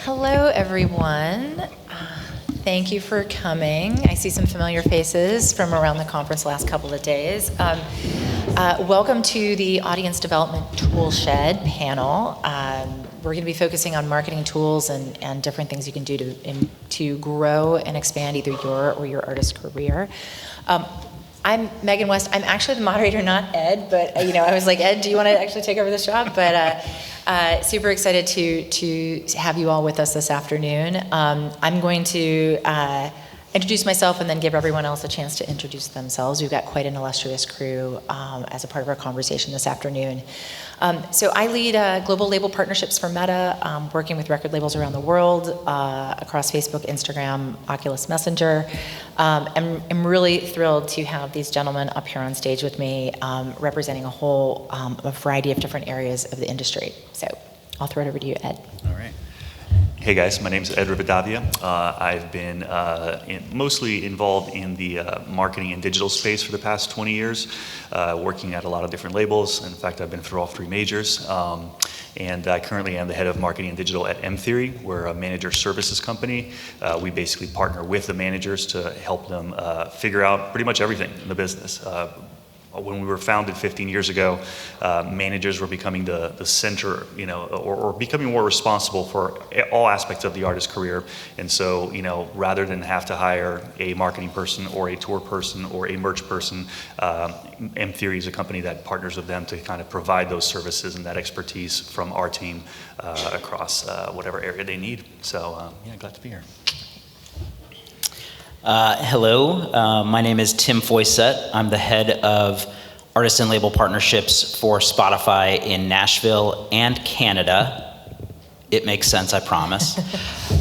Hello, everyone. Thank you for coming. I see some familiar faces from around the conference the last couple of days. Welcome to the Audience Development Toolshed panel. We're going to be focusing on marketing tools and different things you can do to grow and expand either your or your artist career. I'm Megan West. I'm actually the moderator, not Ed, but I was like, Ed, do you want to actually take over this job? But super excited to have you all with us this afternoon. I'm going to introduce myself and then give everyone else a chance to introduce themselves. We've got quite an illustrious crew as a part of our conversation this afternoon. So I lead global label partnerships for Meta, working with record labels around the world, across Facebook, Instagram, Oculus Messenger. I'm really thrilled to have these gentlemen up here on stage with me, representing a variety of different areas of the industry. So I'll throw it over to you, Ed. All right. Hey guys, my name's Ed Rivadavia. I've been mostly involved in the marketing and digital space for the past 20 years, working at a lot of different labels. In fact, I've been through all three majors. And I currently am the head of marketing and digital at M-Theory. We're a manager services company. We basically partner with the managers to help them figure out pretty much everything in the business. When we were founded 15 years ago, managers were becoming the center, or becoming more responsible for all aspects of the artist's career. And so, rather than have to hire a marketing person or a tour person or a merch person, M-Theory is a company that partners with them to kind of provide those services and that expertise from our team across whatever area they need. So, glad to be here. Hello, my name is Tim Foisset. I'm the head of artist and label partnerships for Spotify in Nashville and Canada. It makes sense, I promise.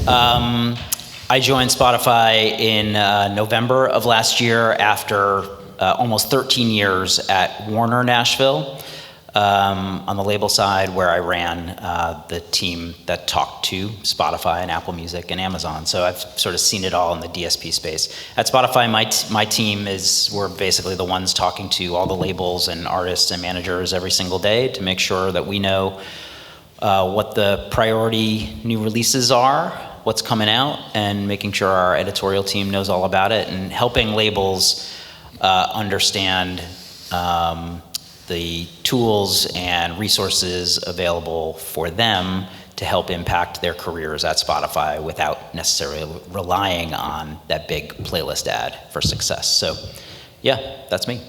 I joined Spotify in November of last year after almost 13 years at Warner Nashville. On the label side, where I ran the team that talked to Spotify and Apple Music and Amazon. So I've sort of seen it all in the DSP space. At Spotify, my team we're basically the ones talking to all the labels and artists and managers every single day to make sure that we know what the priority new releases are, what's coming out, and making sure our editorial team knows all about it, and helping labels understand the tools and resources available for them to help impact their careers at Spotify without necessarily relying on that big playlist ad for success. So, that's me.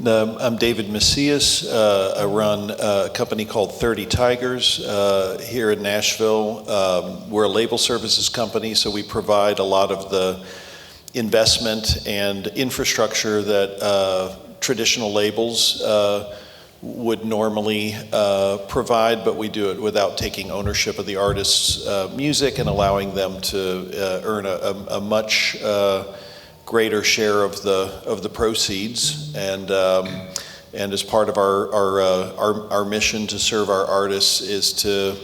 I'm David Macias. I run a company called 30 Tigers here in Nashville. We're a label services company, so we provide a lot of the investment and infrastructure that traditional labels would normally provide, but we do it without taking ownership of the artist's music and allowing them to earn a much greater share of the proceeds. And as part of our mission to serve our artists is to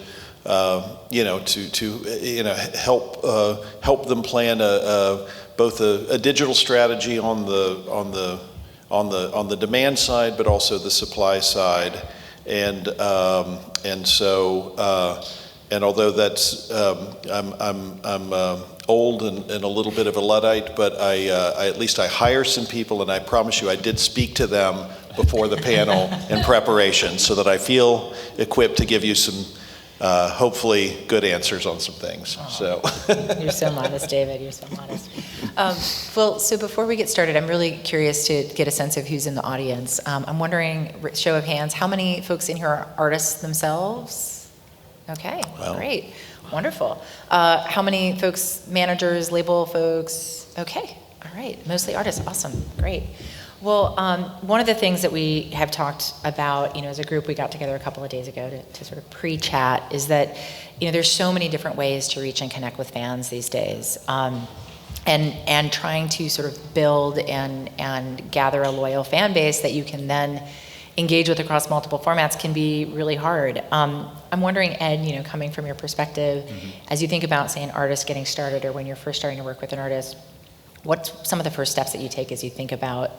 help them plan both a digital strategy on the demand side, but also the supply side, and although that's I'm old and a little bit of a Luddite, but I at least I hire some people, and I promise you I did speak to them before the panel in preparation, so that I feel equipped to give you some hopefully good answers on some things. So You're so modest, David. You're so modest. Well, so before we get started, I'm really curious to get a sense of who's in the audience. I'm wondering, show of hands, how many folks in here are artists themselves? Okay, well, great, wonderful. How many folks, managers, label folks? Okay, all right, mostly artists. Awesome, great. Well, one of the things that we have talked about, as a group, we got together a couple of days ago to sort of pre-chat, is that, there's so many different ways to reach and connect with fans these days. And trying to sort of build and gather a loyal fan base that you can then engage with across multiple formats can be really hard. I'm wondering, Ed, coming from your perspective, as you think about, say, an artist getting started, or when you're first starting to work with an artist, what's some of the first steps that you take as you think about,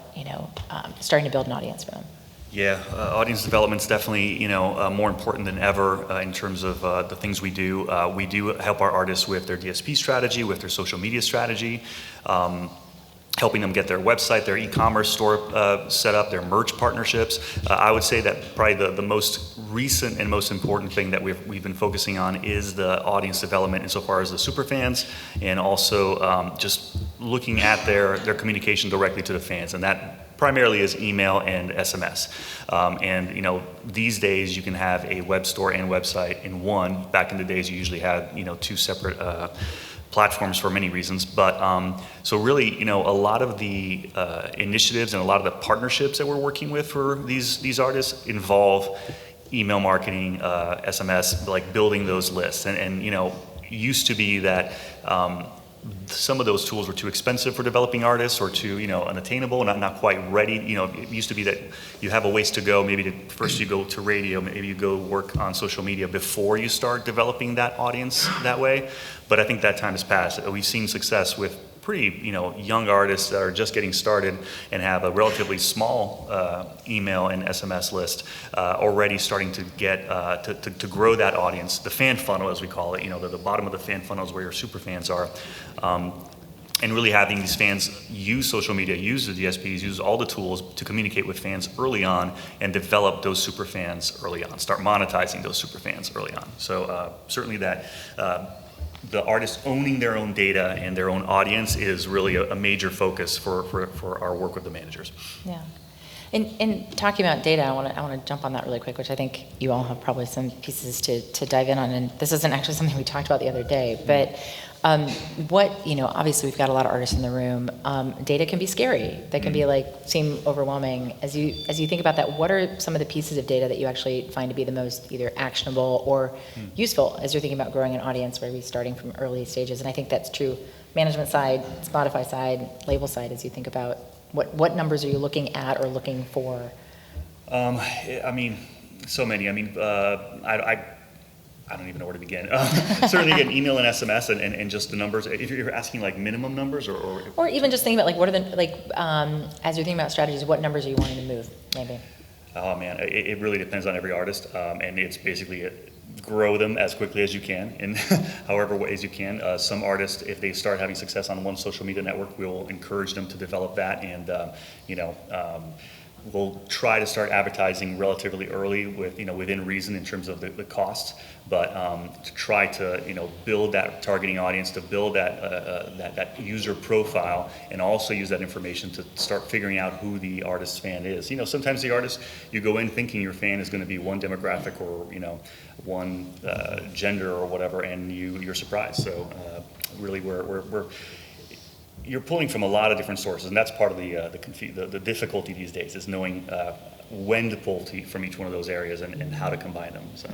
starting to build an audience for them? Yeah, audience development is definitely, more important than ever in terms of the things we do. We do help our artists with their DSP strategy, with their social media strategy, helping them get their website, their e-commerce store set up, their merch partnerships. I would say that probably the most recent and most important thing that we've been focusing on is the audience development insofar as the superfans, and also just looking at their communication directly to the fans, and that primarily is email and SMS. And these days you can have a web store and website in one. Back in the days you usually had two separate platforms for many reasons. But so really, a lot of the initiatives and a lot of the partnerships that we're working with for these artists involve email marketing, SMS, like building those lists. And used to be that some of those tools were too expensive for developing artists, or too unattainable, not quite ready. It used to be that you have a ways to go. Maybe first you go to radio, maybe you go work on social media before you start developing that audience that way. But I think that time has passed. We've seen success with pretty young artists that are just getting started and have a relatively small email and SMS list already starting to get to grow that audience, the fan funnel as we call it, the bottom of the fan funnel is where your super fans are, and really having these fans use social media, use the DSPs, use all the tools to communicate with fans early on and develop those super fans early on, start monetizing those super fans early on. So certainly that the artists owning their own data and their own audience is really a major focus for our work with the managers. Yeah. In talking about data, I want to jump on that really quick, which I think you all have probably some pieces to dive in on. And this isn't actually something we talked about the other day, but obviously we've got a lot of artists in the room. Data can be scary. That can be seem overwhelming. As you think about that, what are some of the pieces of data that you actually find to be the most either actionable or useful as you're thinking about growing an audience, maybe starting from early stages? And I think that's true management side, Spotify side, label side, as you think about what numbers are you looking at or looking for? So many. I don't even know where to begin. Certainly, again, email and SMS and just the numbers. If you're asking minimum numbers, or even just thinking about what are the as you're thinking about strategies, what numbers are you wanting to move? Maybe. Oh man, it really depends on every artist, and it's basically grow them as quickly as you can in however ways you can. Some artists, if they start having success on one social media network, we'll encourage them to develop that, and we'll try to start advertising relatively early within reason in terms of the cost, but to try to build that targeting audience, to build that user profile, and also use that information to start figuring out who the artist's fan is. Sometimes the artist, you go in thinking your fan is going to be one demographic or one gender or whatever, and you're surprised. So really you're pulling from a lot of different sources, and that's part of the difficulty these days, is knowing when to pull from each one of those areas and how to combine them. So.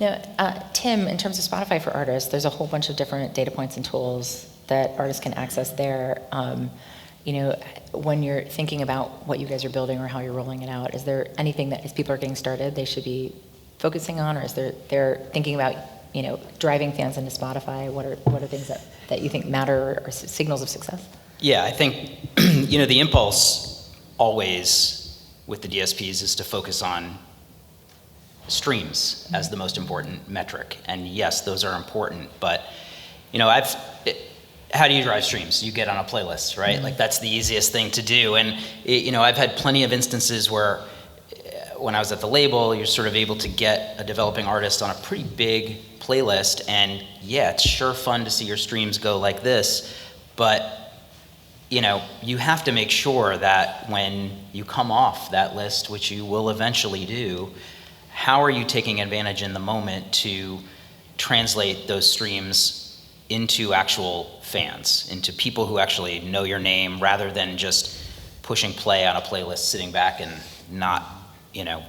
Now, Tim, in terms of Spotify for Artists, there's a whole bunch of different data points and tools that artists can access there. When you're thinking about what you guys are building or how you're rolling it out, is there anything that, as people are getting started, they should be focusing on, or is they're thinking about driving fans into Spotify? What are things that you think matter or signals of success? Yeah, I think the impulse always with the DSPs is to focus on streams as the most important metric. And yes, those are important, but how do you drive streams? You get on a playlist, right? Mm-hmm. That's the easiest thing to do. And I've had plenty of instances where when I was at the label, you're sort of able to get a developing artist on a pretty big playlist, and yeah, it's sure fun to see your streams go like this, but you have to make sure that when you come off that list, which you will eventually do, how are you taking advantage in the moment to translate those streams into actual fans, into people who actually know your name, rather than just pushing play on a playlist, sitting back and not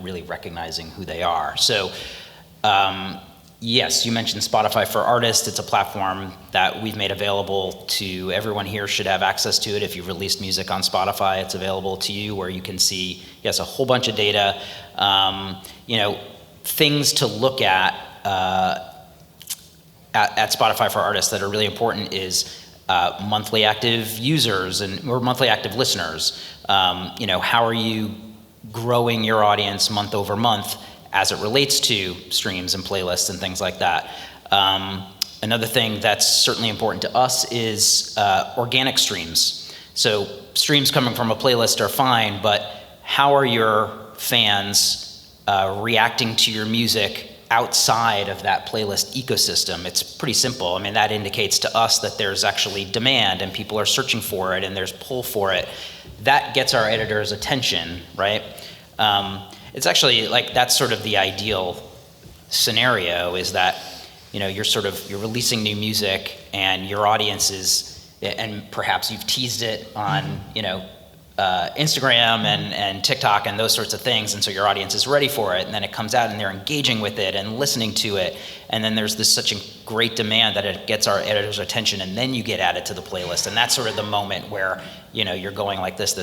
really recognizing who they are. So yes, you mentioned Spotify for Artists. It's a platform that we've made available to everyone here. Should have access to it. If you've released music on Spotify, it's available to you, where you can see, yes, a whole bunch of data. Things to look at Spotify for Artists that are really important is monthly active users or monthly active listeners. How are you growing your audience month over month as it relates to streams and playlists and things like that. Another thing that's certainly important to us is organic streams. So streams coming from a playlist are fine, but how are your fans reacting to your music outside of that playlist ecosystem? It's pretty simple. I mean, that indicates to us that there's actually demand and people are searching for it and there's pull for it. That gets our editors' attention, right? It's actually like, that's sort of the ideal scenario, is that, you know, you're releasing new music and your audience is, and perhaps you've teased it on, you know, Instagram and TikTok and those sorts of things, and so your audience is ready for it, and then it comes out and they're engaging with it and listening to it, and then there's such a great demand that it gets our editors' attention, and then you get added to the playlist, and that's sort of the moment where, you know, you're going like this,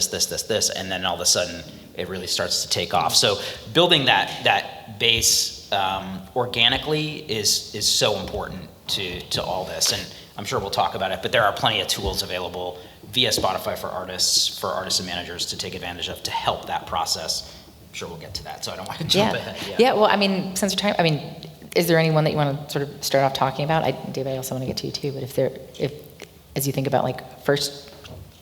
and then all of a sudden it really starts to take off. So building that base organically is so important to all this, and I'm sure we'll talk about it, but there are plenty of tools available via Spotify for artists and managers to take advantage of to help that process. I'm sure we'll get to that, so I don't want to jump ahead. Yeah, well, I mean, since we're talking, I mean, is there anyone that you want to sort of start off talking about? David, I also want to get to you too, but if as you think about like first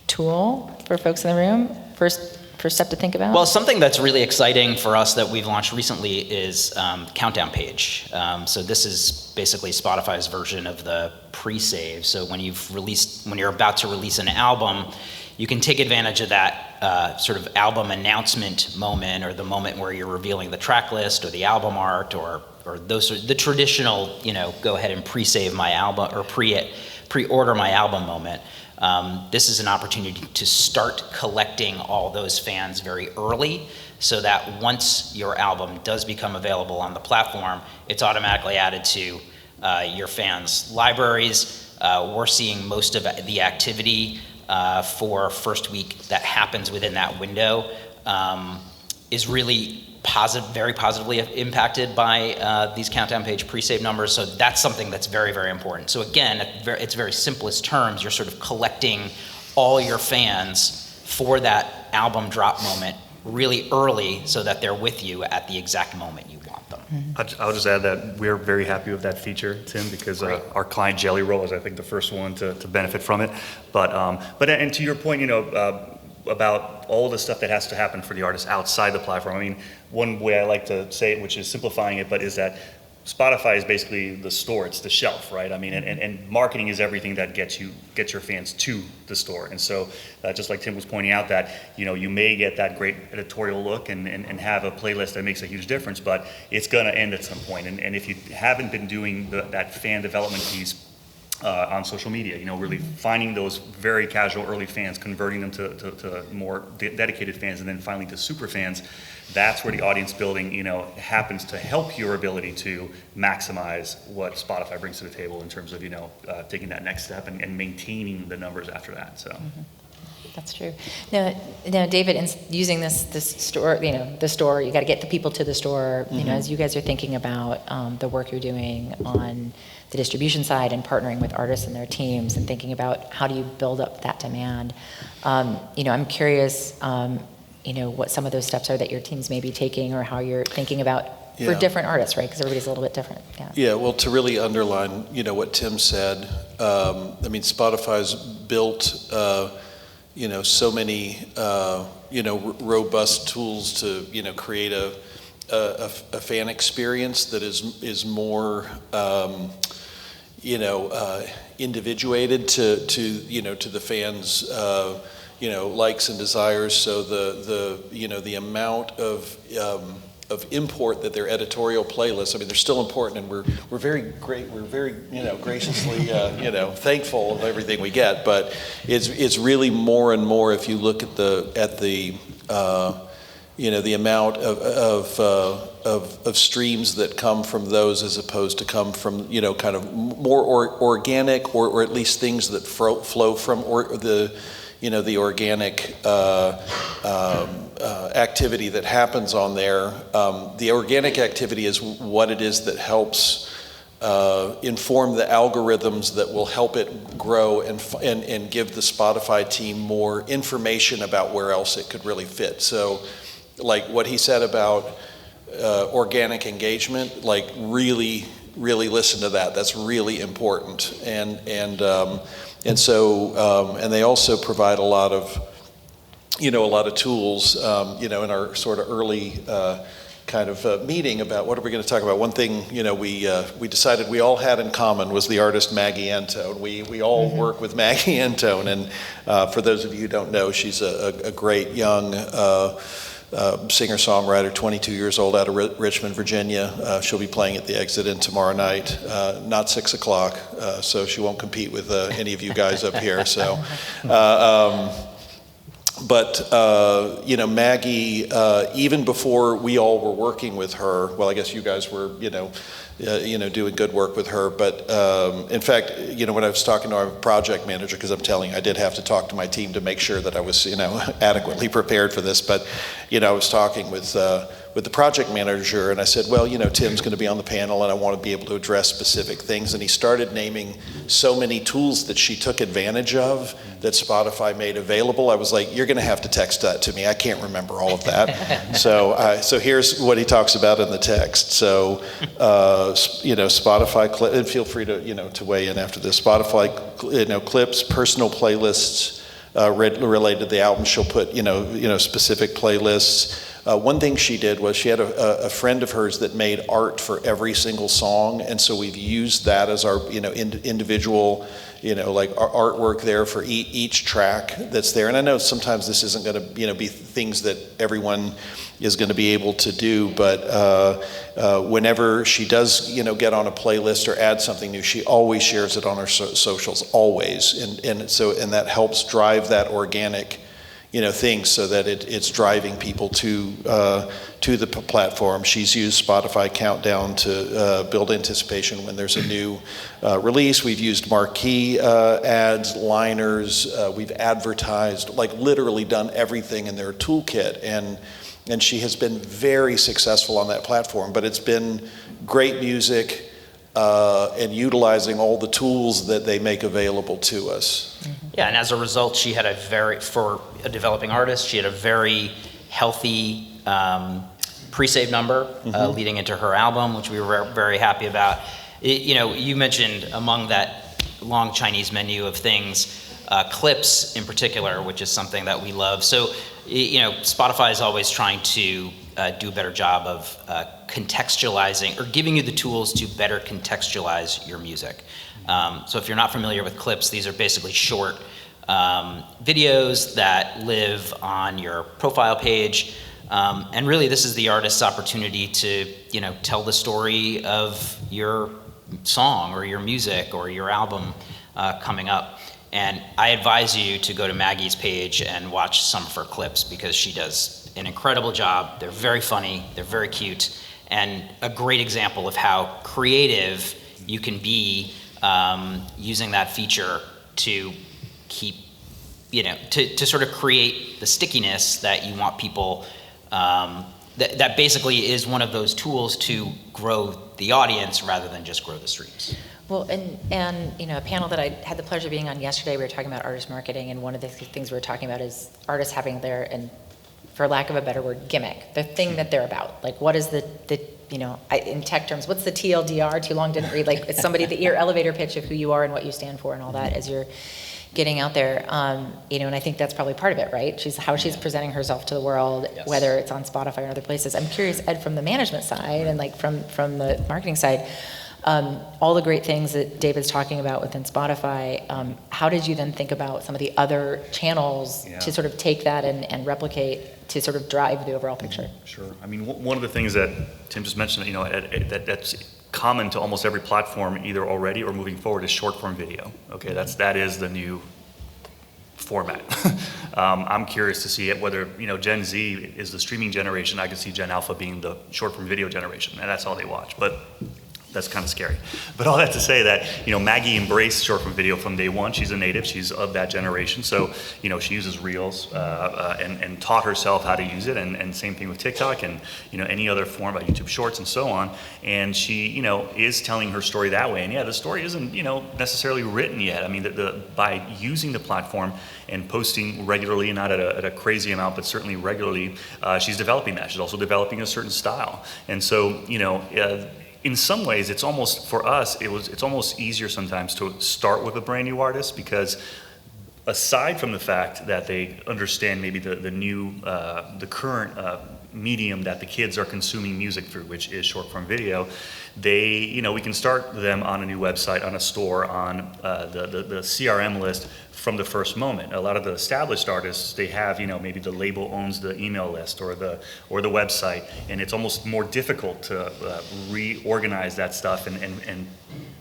tool for folks in the room, first step to think about? Well, something that's really exciting for us that we've launched recently is Countdown Page. So this is basically Spotify's version of the pre-save. So when you're about to release an album, you can take advantage of that sort of album announcement moment, or the moment where you're revealing the track list or the album art, or those the traditional, you know, go ahead and pre-save my album or pre-order my album moment. This is an opportunity to start collecting all those fans very early, so that once your album does become available on the platform, it's automatically added to your fans' libraries. We're seeing most of the activity for first week that happens within that window is really very positively impacted by these Countdown Page pre-save numbers. So that's something that's very, very important. So again, at its very simplest terms, you're sort of collecting all your fans for that album drop moment really early, so that they're with you at the exact moment you want them. Mm-hmm. I'll just add that we're very happy with that feature, Tim, because our client Jelly Roll is, I think, the first one to benefit from it. But and to your point, you know, about all the stuff that has to happen for the artist outside the platform. I mean, one way I like to say it, which is simplifying it, but is that Spotify is basically the store, it's the shelf, right? I mean, and marketing is everything that gets your fans to the store. And so just like Tim was pointing out, that, you know, you may get that great editorial look and have a playlist that makes a huge difference, but it's gonna end at some point. And if you haven't been doing that fan development piece on social media, you know, really finding those very casual early fans, converting them to more dedicated fans, and then finally to super fans, that's where the audience building, you know, happens to help your ability to maximize what Spotify brings to the table in terms of, you know, taking that next step and maintaining the numbers after that. So. Mm-hmm. That's true. Now, David, in using this store, you know, the store, you got to get the people to the store. You know, as you guys are thinking about the work you're doing on the distribution side and partnering with artists and their teams and thinking about how do you build up that demand. You know, I'm curious, you know, what some of those steps are that your teams may be taking, or how you're thinking about for different artists, right? Because everybody's a little bit different. Yeah. Well, to really underline, you know, what Tim said, I mean, Spotify's built, you know, so many, you know, robust tools to, you know, create a fan experience that is more, you know, individuated to you know, to the fans, you know, likes and desires. So the you know, the amount of import that their editorial playlists, I mean, they're still important, and we're very you know, graciously you know, thankful of everything we get, but it's really more and more, if you look at the you know, the amount of streams that come from those, as opposed to come from, you know, kind of more organic, or at least things that flow from the, you know, the organic activity that happens on there. The organic activity is what it is that helps inform the algorithms that will help it grow and give the Spotify team more information about where else it could really fit. So like what he said about organic engagement, like really listen to that. That's really important. And they also provide a lot of tools, in our sort of early kind of meeting about what are we going to talk about. One thing, we decided we all had in common was the artist Maggie Antone. We all work with Maggie Antone, and for those of you who don't know, she's a great young singer-songwriter, 22 years old, out of Richmond, Virginia. She'll be playing at the Exit Inn tomorrow night, not 6 o'clock, so she won't compete with any of you guys up here. So. But Maggie, even before we all were working with her, well, I guess you guys were, doing good work with her. But in fact, when I was talking to our project manager, because I'm telling you, I did have to talk to my team to make sure that I was, adequately prepared for this. But, I was talking with the project manager, and I said, well, Tim's going to be on the panel, and I want to be able to address specific things. And he started naming so many tools that she took advantage of that Spotify made available. I was like, you're going to have to text that to me. I can't remember all of that. So here's what he talks about in the text. So, Spotify, and feel free to weigh in after this. Spotify, clips, personal playlists related to the album. She'll put, specific playlists. One thing she did was she had a friend of hers that made art for every single song, and so we've used that as our individual like artwork there for each track that's there. And I know sometimes this isn't going to be things that everyone is going to be able to do, but whenever she does get on a playlist or add something new, she always shares it on her socials, always, and that helps drive that organic things so that it's driving people to the platform. She's used Spotify Countdown to build anticipation when there's a new release. We've used marquee ads, liners. We've advertised, like literally done everything in their toolkit. And she has been very successful on that platform. But it's been great music and utilizing all the tools that they make available to us. Yeah, and as a result, she had for a developing artist, she had a very healthy pre-save number leading into her album, which we were very happy about. You mentioned among that long Chinese menu of things, clips in particular, which is something that we love. So, Spotify is always trying to do a better job of contextualizing or giving you the tools to better contextualize your music. So if you're not familiar with clips, these are basically short videos that live on your profile page. And really, this is the artist's opportunity to, tell the story of your song or your music or your album coming up. And I advise you to go to Maggie's page and watch some of her clips because she does an incredible job. They're very funny, they're very cute, and a great example of how creative you can be using that feature to keep, to sort of create the stickiness that you want people, that basically is one of those tools to grow the audience rather than just grow the streams. Well, and a panel that I had the pleasure of being on yesterday, we were talking about artist marketing, and one of the things we were talking about is artists having their, and for lack of a better word, gimmick, the thing that they're about. Like, what is the in tech terms, what's the TLDR, too long didn't read, like it's your elevator pitch of who you are and what you stand for and all that as you're getting out there, and I think that's probably part of it, right? She's presenting herself to the world, yes. Whether it's on Spotify or other places. I'm curious, Ed, from the management side and like from the marketing side, all the great things that David's talking about within Spotify, how did you then think about some of the other channels to sort of take that and replicate to sort of drive the overall picture? Sure. I mean, one of the things that Tim just mentioned, that's common to almost every platform, either already or moving forward, is short form video. Okay, that is the new format. I'm curious to see whether Gen Z is the streaming generation. I could see Gen Alpha being the short form video generation, and that's all they watch. But that's kind of scary. But all that to say that, Maggie embraced short form video from day one. She's a native. She's of that generation. So, she uses Reels and taught herself how to use it. And same thing with TikTok and, any other form, like YouTube Shorts and so on. And she, is telling her story that way. And yeah, the story isn't, necessarily written yet. I mean, by using the platform and posting regularly, not at a crazy amount, but certainly regularly, she's developing that. She's also developing a certain style. And so, in some ways, it's almost, for us, it's almost easier sometimes to start with a brand new artist, because aside from the fact that they understand maybe the current medium that the kids are consuming music through, which is short form video, we can start them on a new website, on a store, on the CRM list from the first moment. A lot of the established artists, they have, maybe the label owns the email list or the website, and it's almost more difficult to reorganize that stuff and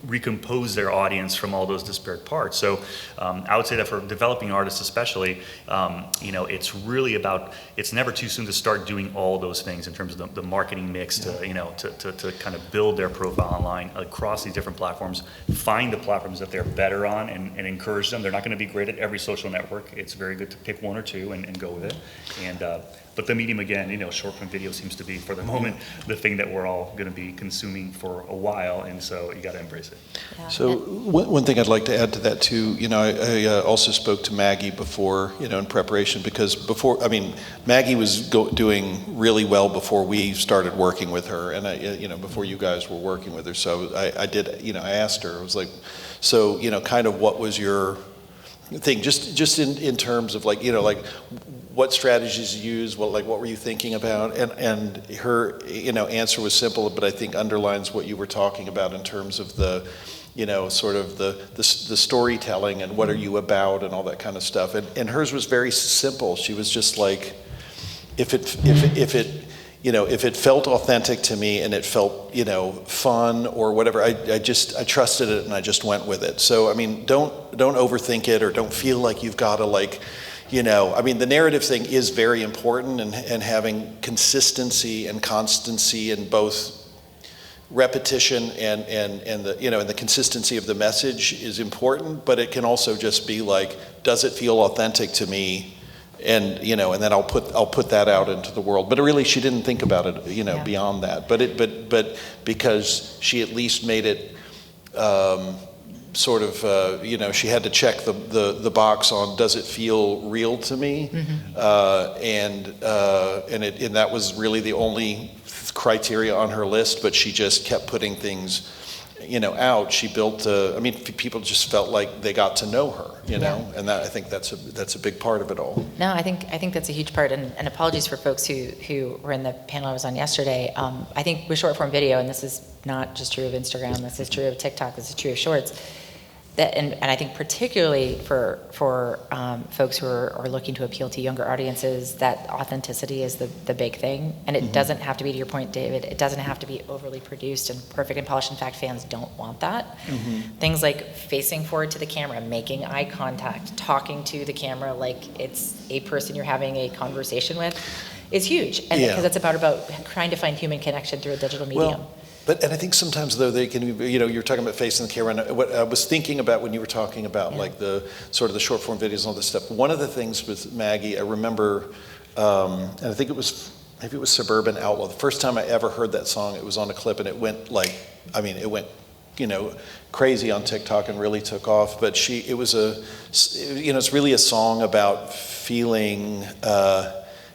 recompose their audience from all those disparate parts. So I would say that for developing artists especially, it's really about, it's never too soon to start doing all those things in terms of the marketing mix to kind of build their profile online across these different platforms, find the platforms that they're better on and encourage them. They're not going to be great at every social network. It's very good to pick one or two and go with it. And but the medium, again, short form video seems to be, for the moment, the thing that we're all going to be consuming for a while, and so you got to embrace it. Yeah. So one thing I'd like to add to that too, I also spoke to Maggie before, in preparation, because Maggie was doing really well before we started working with her, and before you guys were working with her. So I did, I asked her, I was like, so, kind of what was your thing, just in terms of what strategies you use, what were you thinking about? And her, answer was simple, but I think underlines what you were talking about in terms of the, sort of the storytelling and what are you about and all that kind of stuff. And hers was very simple. She was just like, if it felt authentic to me and it felt, fun or whatever, I trusted it and I just went with it. So, don't overthink it, or don't feel like you've got to the narrative thing is very important, and having consistency and constancy in both repetition and the consistency of the message is important, but it can also just be like, does it feel authentic to me? And and then I'll put that out into the world. But really, she didn't think about it, beyond that. But because she at least made it sort of, she had to check the box on, does it feel real to me? Mm-hmm. And that was really the only criteria on her list. But she just kept putting things, out. She built. People just felt like they got to know her, and I think that's a big part of it all. No, I think that's a huge part, and apologies for folks who were in the panel I was on yesterday. I think with short form video, and this is not just true of Instagram, this is true of TikTok, this is true of Shorts, that, and I think particularly for folks who are looking to appeal to younger audiences, that authenticity is the big thing. And it doesn't have to be, to your point, David, it doesn't have to be overly produced and perfect and polished. In fact, fans don't want that. Mm-hmm. Things like facing forward to the camera, making eye contact, talking to the camera like it's a person you're having a conversation with is huge. And because it's about trying to find human connection through a digital medium. Well, and I think sometimes, though, they can, you're talking about facing the camera, and what I was thinking about when you were talking about like the sort of the short form videos and all this stuff, one of the things with Maggie, I remember, and I think maybe it was Suburban Outlaw. The first time I ever heard that song, it was on a clip, and it went crazy on TikTok and really took off. But it's really a song about feeling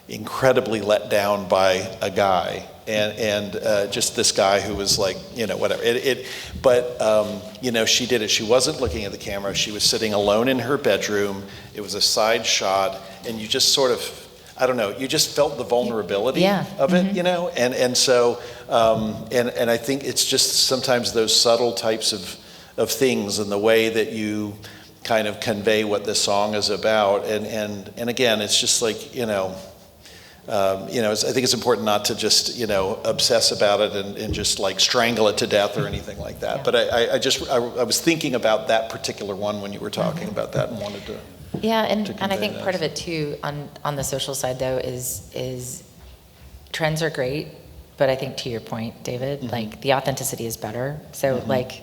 incredibly let down by a guy. And just this guy who was like, whatever. But she did it. She wasn't looking at the camera. She was sitting alone in her bedroom. It was a side shot, and you just sort of, I don't know, you just felt the vulnerability of it, And so, and I think it's just sometimes those subtle types of things and the way that you kind of convey what this song is about. And again, it's just like, I think it's important not to just, obsess about it and just like strangle it to death or anything like that. Yeah. But I was thinking about that particular one when you were talking about that and wanted to. Yeah, and I think part of it too on the social side though is trends are great, but I think to your point, David, like the authenticity is better. So like,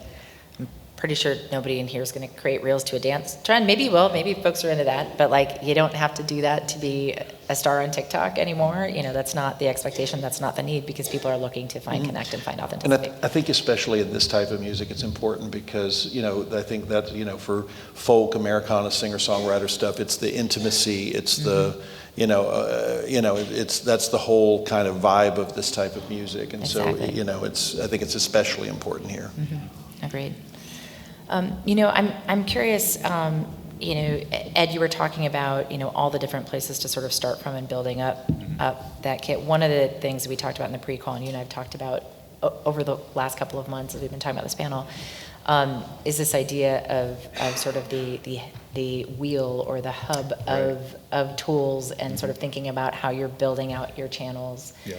I'm pretty sure nobody in here is going to create reels to a dance trend. Maybe you will, maybe folks are into that, but like you don't have to do that to be a star on TikTok anymore. You know, that's not the expectation, that's not the need, because people are looking to find connect and find And authenticity. I think especially in this type of music, it's important because, you know, I think that, you know, for folk, Americana, singer-songwriter stuff, it's the intimacy, it's the, that's the whole kind of vibe of this type of music. And Exactly. so, you know, I think it's especially important here. Agreed. You know, I'm curious, you know, Ed, you were talking about, you know, all the different places to sort of start from and building up that kit. One of the things we talked about in the pre-call, and you and I have talked about over the last couple of months as we've been talking about this panel, is this idea of sort of the wheel or the hub of tools, and sort of thinking about how you're building out your channels. Yeah.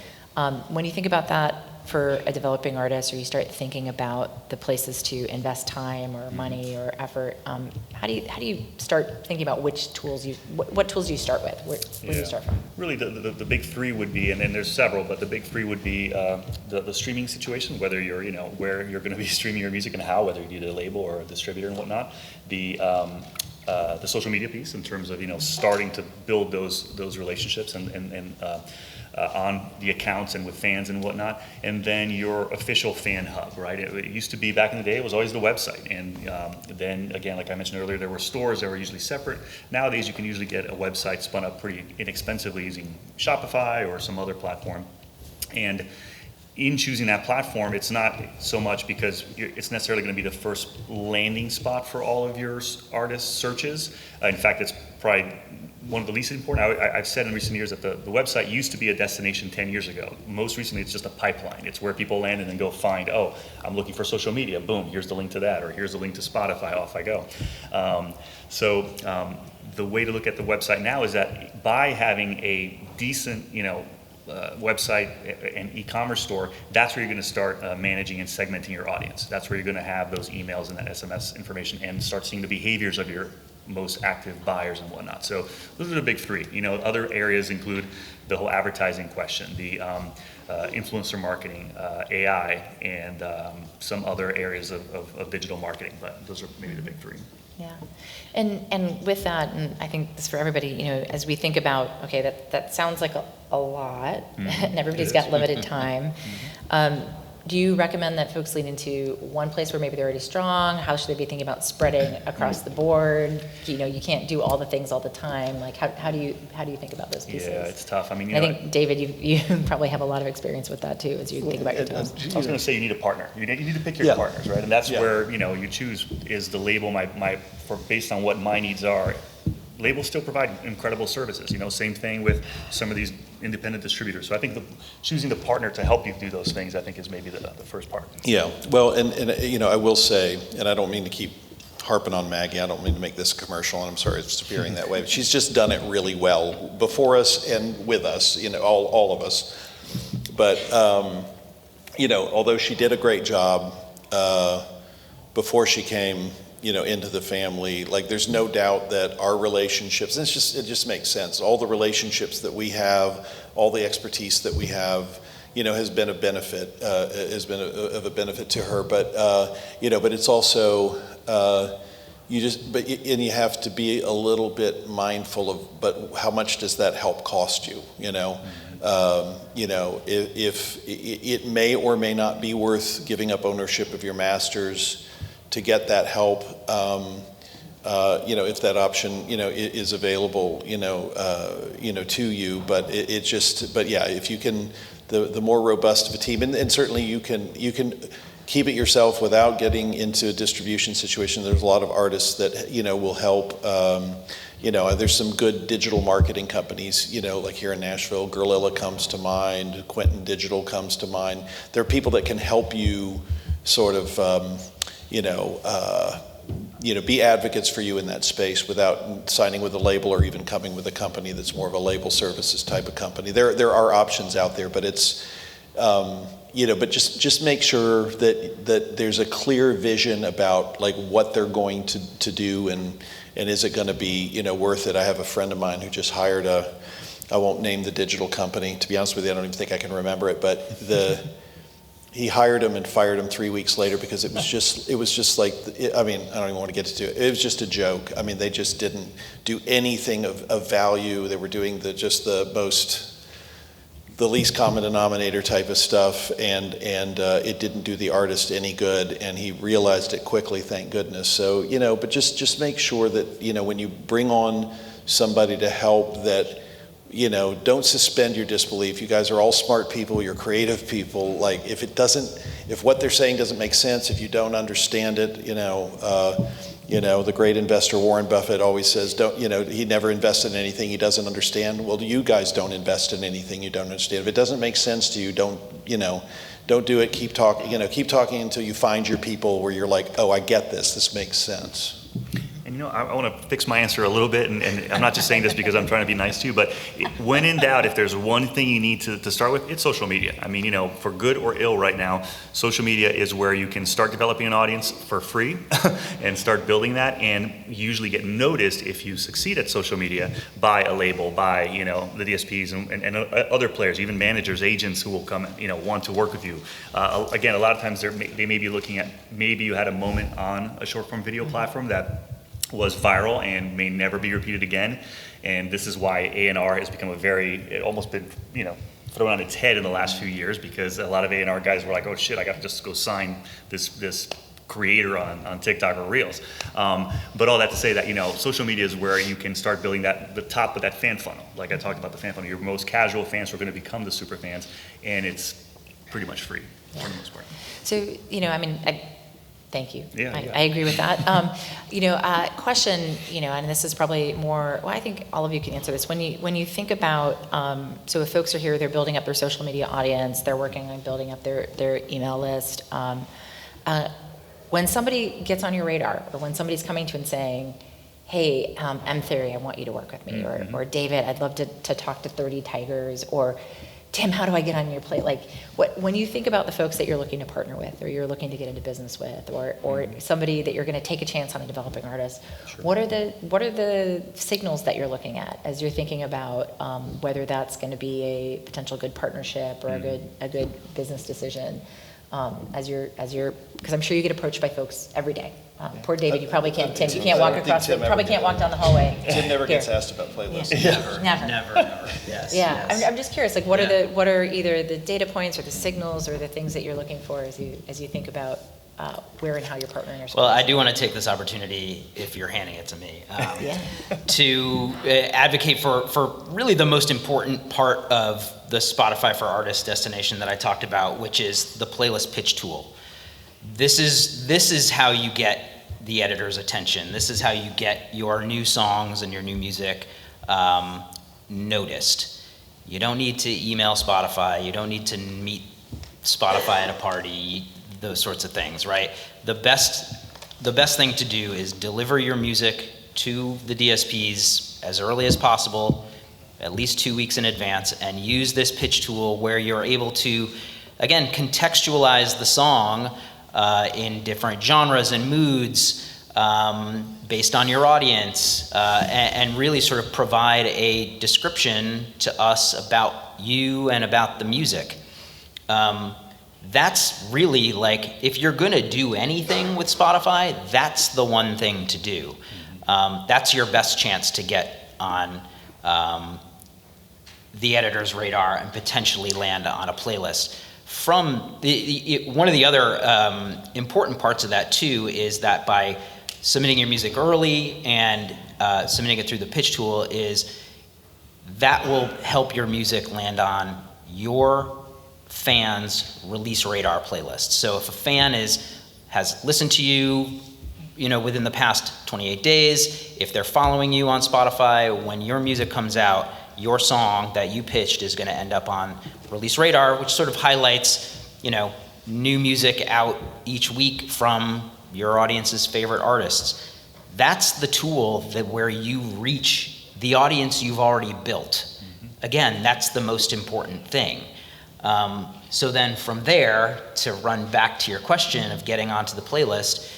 When you think about that for a developing artist, or you start thinking about the places to invest time or money or effort, how do you start thinking about which tools what tools do you start with? Where do you start from? Really, the big three would be, and there's several, but the big three would be the streaming situation, whether you're, you know, where you're going to be streaming your music and how, whether you need a label or a distributor and whatnot. The social media piece, in terms of, you know, starting to build those relationships and on the accounts and with fans and whatnot, and then your official fan hub, right? It used to be, back in the day, it was always the website, and then again, like I mentioned earlier, there were stores that were usually separate. Nowadays, you can usually get a website spun up pretty inexpensively using Shopify or some other platform, and in choosing that platform, it's not so much because it's necessarily going to be the first landing spot for all of your artist searches. In fact, it's probably one of the least important. I've said in recent years that the website used to be a destination 10 years ago. Most recently, it's just a pipeline. It's where people land and then go find, oh, I'm looking for social media. Boom, here's the link to that, or here's the link to Spotify, off I go. The way to look at the website now is that by having a decent, you know, website and e-commerce store, that's where you're going to start managing and segmenting your audience. That's where you're going to have those emails and that SMS information, and start seeing the behaviors of your most active buyers and whatnot. So those are the big three. You know, other areas include the whole advertising question, the influencer marketing, AI, and some other areas of digital marketing. But those are maybe the big three. Yeah, and with that, and I think this for everybody, you know, as we think about, okay, that sounds like a lot, and everybody's got limited time. Do you recommend that folks lean into one place where maybe they're already strong? How should they be thinking about spreading across the board? You know, you can't do all the things all the time. Like, how do you think about those pieces? Yeah, it's tough. I mean, I think, David, you probably have a lot of experience with that too, as you think about your tools. I was going to say, you need a partner. You need to pick your partners, right? And that's where, you know, you choose, is the label based on what my needs are. Labels still provide incredible services. You know, same thing with some of these independent distributors. So I think choosing the partner to help you do those things, I think, is maybe the first part. Yeah, well, and you know, I will say, and I don't mean to keep harping on Maggie, I don't mean to make this commercial, and I'm sorry it's appearing that way, but she's just done it really well before us and with us, you know, all of us. But, you know, although she did a great job before she came, you know, into the family, like, there's no doubt that our relationships, and it just makes sense, all the relationships that we have, all the expertise that we have, you know, has been of a benefit to her. But you know, but it's also you have to be a little bit mindful of, but how much does that help cost you? You know, you know, if it may or may not be worth giving up ownership of your masters to get that help, you know, if that option, you know, is available, you know, to you. But but yeah, if you can, the more robust of a team, and certainly you can keep it yourself without getting into a distribution situation. There's a lot of artists that, you know, will help. You know, there's some good digital marketing companies, you know, like here in Nashville, Gorilla comes to mind, Quentin Digital comes to mind. There are people that can help you sort of, you know, be advocates for you in that space without signing with a label or even coming with a company that's more of a label services type of company. There are options out there, but it's, you know, but just make sure that there's a clear vision about like what they're going to do, and is it going to be, you know, worth it. I have a friend of mine who just hired I won't name the digital company. To be honest with you, I don't even think I can remember it, but he hired him and fired him 3 weeks later because it was just like, I mean, I don't even want to get into it. It was just a joke. I mean, they just didn't do anything of value. They were doing the least common denominator type of stuff, and it didn't do the artist any good, and he realized it quickly, thank goodness. So, but just make sure that, when you bring on somebody to help, that, don't suspend your disbelief. You guys are all smart people, you're creative people. Like, if what they're saying doesn't make sense, if you don't understand it, the great investor Warren Buffett always says, he never invested in anything he doesn't understand. Well, you guys don't invest in anything you don't understand. If it doesn't make sense to you, don't do it. Keep talking until you find your people where you're like, oh, I get this. This makes sense. And I want to fix my answer a little bit, and I'm not just saying this because I'm trying to be nice to you, but when in doubt, if there's one thing you need to start with, it's social media. I mean, for good or ill right now, social media is where you can start developing an audience for free and start building that, and usually get noticed if you succeed at social media by a label, by, the DSPs and other players, even managers, agents who will come, want to work with you. Again, a lot of times they may be looking at, maybe you had a moment on a short form video platform that was viral and may never be repeated again. And this is why A&R has become it almost been, thrown on its head in the last few years, because a lot of A&R guys were like, oh shit, I got to just go sign this creator on TikTok or Reels. But all that to say that, social media is where you can start building the top of that fan funnel. Like I talked about the fan funnel, your most casual fans are going to become the super fans, and it's pretty much free for the most part. So, thank you. Yeah, I agree with that. Question, and this is probably more, well, I think all of you can answer this. When you think about, so if folks are here, they're building up their social media audience, they're working on building up their email list. When somebody gets on your radar, or when somebody's coming to and saying, hey, M Theory, I want you to work with me, Mm-hmm. or David, I'd love to talk to 30 Tigers, or Tim, how do I get on your plate? Like, when you think about the folks that you're looking to partner with, or you're looking to get into business with, or somebody that you're going to take a chance on a developing artist, Sure. what are the signals that you're looking at as you're thinking about whether that's going to be a potential good partnership or a good business decision? As you're, because I'm sure you get approached by folks every day. Poor David, you probably can't. Tim, you can't walk across. Probably can't walk down the hallway. Tim never Here. gets asked about playlists. Yeah. Never. Never. Yes. Yeah, yes. I'm just curious, like, what are either the data points or the signals or the things that you're looking for as you think about where and how you're partnering? Well, I do want to take this opportunity, if you're handing it to me, Yeah. to advocate for really the most important part of the Spotify for Artists destination that I talked about, which is the playlist pitch tool. This is how you get the editor's attention. This is how you get your new songs and your new music noticed. You don't need to email Spotify. You don't need to meet Spotify at a party, those sorts of things, right? The best thing to do is deliver your music to the DSPs as early as possible, at least 2 weeks in advance, and use this pitch tool where you're able to, again, contextualize the song in different genres and moods based on your audience, and really sort of provide a description to us about you and about the music. That's really, like, if you're going to do anything with Spotify, that's the one thing to do. That's your best chance to get on the editor's radar and potentially land on a playlist. From one of the other important parts of that too is that by submitting your music early and submitting it through the pitch tool, is that will help your music land on your fans' release radar playlist. So if a fan has listened to you, within the past 28 days, if they're following you on Spotify, when your music comes out, your song that you pitched is going to end up on release radar, which sort of highlights, new music out each week from your audience's favorite artists. That's the tool where you reach the audience you've already built. Again, that's the most important thing. So then from there, to run back to your question of getting onto the playlist,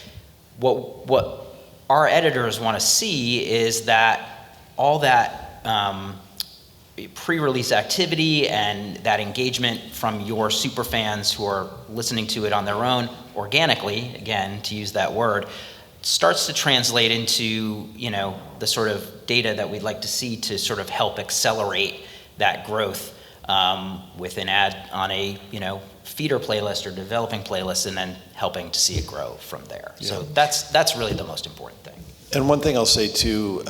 what our editors want to see is that all that pre-release activity and that engagement from your super fans who are listening to it on their own organically, again, to use that word, starts to translate into, the sort of data that we'd like to see to sort of help accelerate that growth with an ad on a, feeder playlist or developing playlist, and then helping to see it grow from there. Yeah. So that's really the most important thing. And one thing I'll say too, give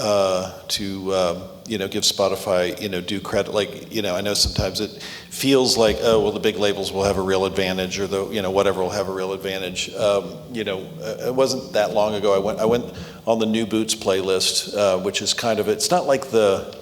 Spotify, due credit. Like, I know sometimes it feels like, oh, well, the big labels will have a real advantage, or whatever will have a real advantage. It wasn't that long ago. I went on the New Boots playlist, which is kind of, it's not like the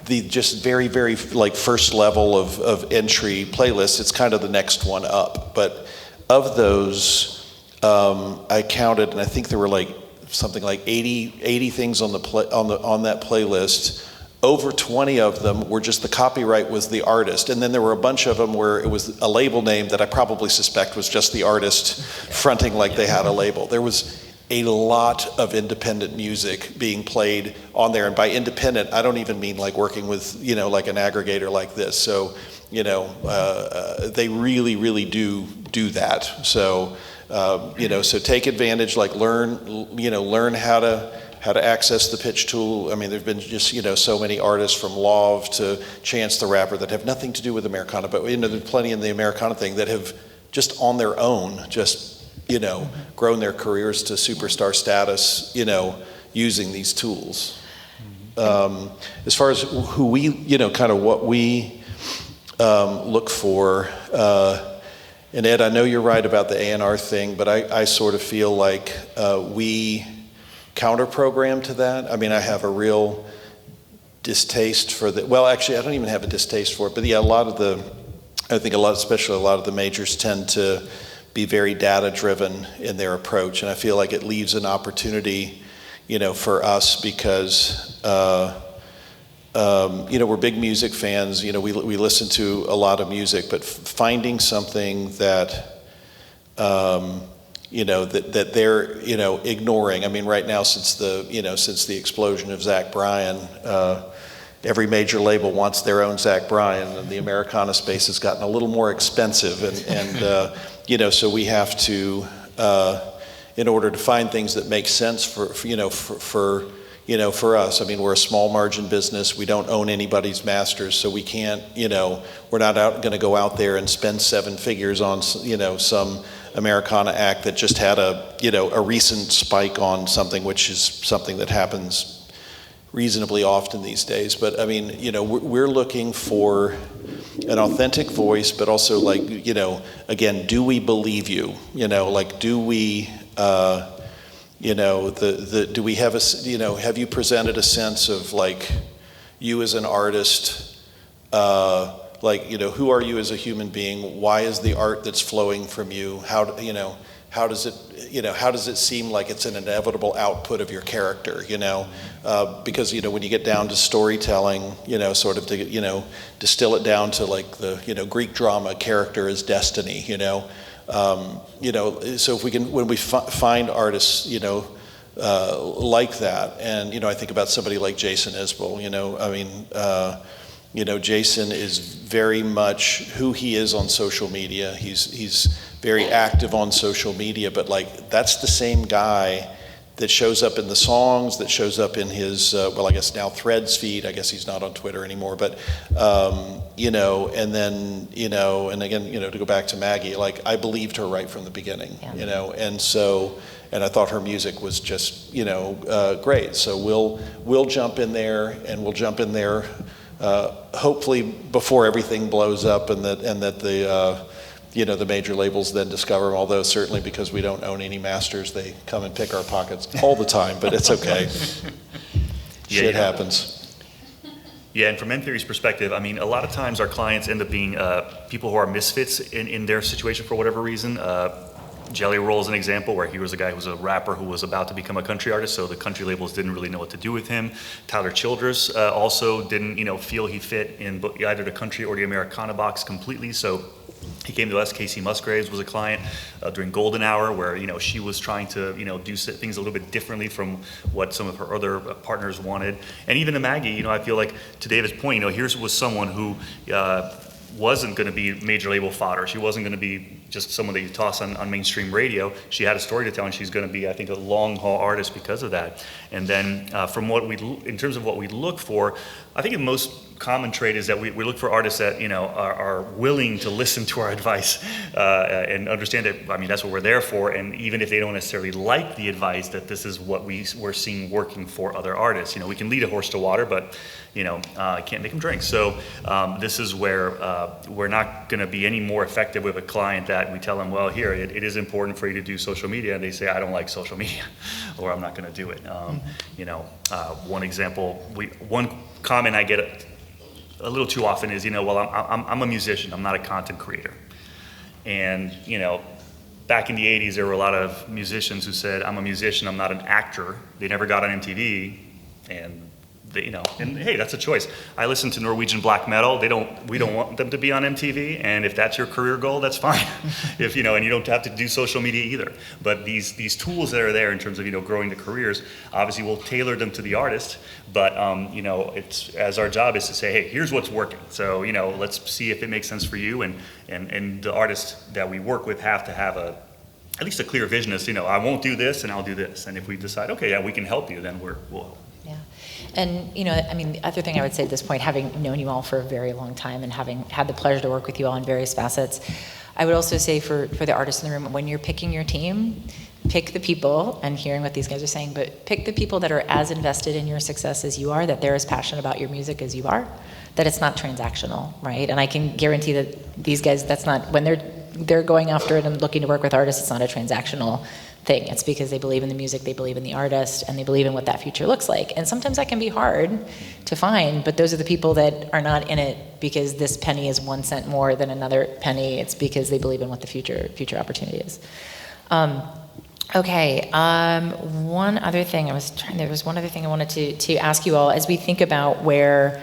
just very, very like first level of entry playlists. It's kind of the next one up. But of those, I counted, and I think there were like something like 80 things on that playlist. Over 20 of them were just the copyright was the artist, and then there were a bunch of them where it was a label name that I probably suspect was just the artist fronting like they had a label. There was a lot of independent music being played on there, and by independent, I don't even mean like working with like an aggregator like this. So they really, really do that. So. So take advantage, like learn how to access the pitch tool. I mean, there've been just, so many artists from Love to Chance the Rapper that have nothing to do with Americana, but there's plenty in the Americana thing that have just on their own, grown their careers to superstar status, using these tools. As far as who we, kind of what we look for, and Ed, I know you're right about the A&R thing, but I sort of feel like we counter-program to that. I mean, I have a real distaste for the, well, actually, I don't even have a distaste for it, but yeah, especially a lot of the majors tend to be very data-driven in their approach, and I feel like it leaves an opportunity, for us because, we're big music fans. We listen to a lot of music, but finding something that, that they're, ignoring. I mean, right now, since the explosion of Zach Bryan, every major label wants their own Zach Bryan, and the Americana space has gotten a little more expensive, and so we have to, in order to find things that make sense for us. I mean, we're a small margin business. We don't own anybody's masters, so we can't, we're not going to go out there and spend 7 figures on, some Americana act that just had a recent spike on something, which is something that happens reasonably often these days. But I mean, we're looking for an authentic voice, but also like, again, do we believe you? Like, do we, do we have have you presented a sense of like you as an artist, who are you as a human being? Why is the art that's flowing from you? How does it seem like it's an inevitable output of your character? Because when you get down to storytelling, sort of to distill it down to like the Greek drama, character is destiny. So if we can, when we find artists, like that, and I think about somebody like Jason Isbell. Jason is very much who he is on social media. He's very active on social media, but like that's the same guy that shows up in the songs, that shows up in his I guess now Threads feed. I guess he's not on Twitter anymore, but and then and again to go back to Maggie, like I believed her right from the beginning, and I thought her music was just great. So we'll jump in there, and we'll jump in there hopefully before everything blows up, and that the major labels then discover them, although certainly because we don't own any masters, they come and pick our pockets all the time, but it's okay. Shit happens. Yeah, and from M-Theory's perspective, I mean, a lot of times our clients end up being people who are misfits in their situation for whatever reason. Jelly Roll is an example where he was a guy who was a rapper who was about to become a country artist, so the country labels didn't really know what to do with him. Tyler Childers also didn't, feel he fit in either the country or the Americana box completely, so He came to us. Casey Musgraves was a client during Golden Hour, where she was trying to do things a little bit differently from what some of her other partners wanted. And even to Maggie, I feel like, to David's point, here's was someone who wasn't going to be major label fodder. She wasn't going to be just someone that you toss on mainstream radio. She had a story to tell, and she's going to be, I think, a long haul artist because of that. And then in terms of what we look for, I think the most common trait is that we look for artists that are willing to listen to our advice and understand that. I mean, that's what we're there for. And even if they don't necessarily like the advice, that this is what we're seeing working for other artists. We can lead a horse to water, but can't make them drink. So this is where we're not going to be any more effective with a client that we tell them, well, here, it is important for you to do social media, and they say, I don't like social media, or I'm not going to do it. One example, one comment I get a little too often is, well, I'm a musician, I'm not a content creator. And, back in the 80s, there were a lot of musicians who said, I'm a musician, I'm not an actor. They never got on MTV, and and hey, that's a choice. I listen to Norwegian black metal. We don't want them to be on MTV, and if that's your career goal, that's fine. And you don't have to do social media either. But these tools that are there in terms of growing the careers, obviously we'll tailor them to the artist. But it's as our job is to say, hey, here's what's working. So let's see if it makes sense for you. And the artists that we work with have to have at least a clear vision as I won't do this and I'll do this. And if we decide, okay, yeah, we can help you, then we'll. Yeah. And, the other thing I would say at this point, having known you all for a very long time and having had the pleasure to work with you all in various facets, I would also say for the artists in the room, when you're picking your team, pick the people, and hearing what these guys are saying, but pick the people that are as invested in your success as you are, that they're as passionate about your music as you are, that it's not transactional, right? And I can guarantee that these guys, that's not, when they're going after it and looking to work with artists, it's not a transactional thing. It's because they believe in the music, they believe in the artist, and they believe in what that future looks like. And sometimes that can be hard to find, but those are the people that are not in it because this penny is 1 cent more than another penny. It's because they believe in what the future opportunity is. Okay, one other thing there was one other thing I wanted to ask you all as we think about where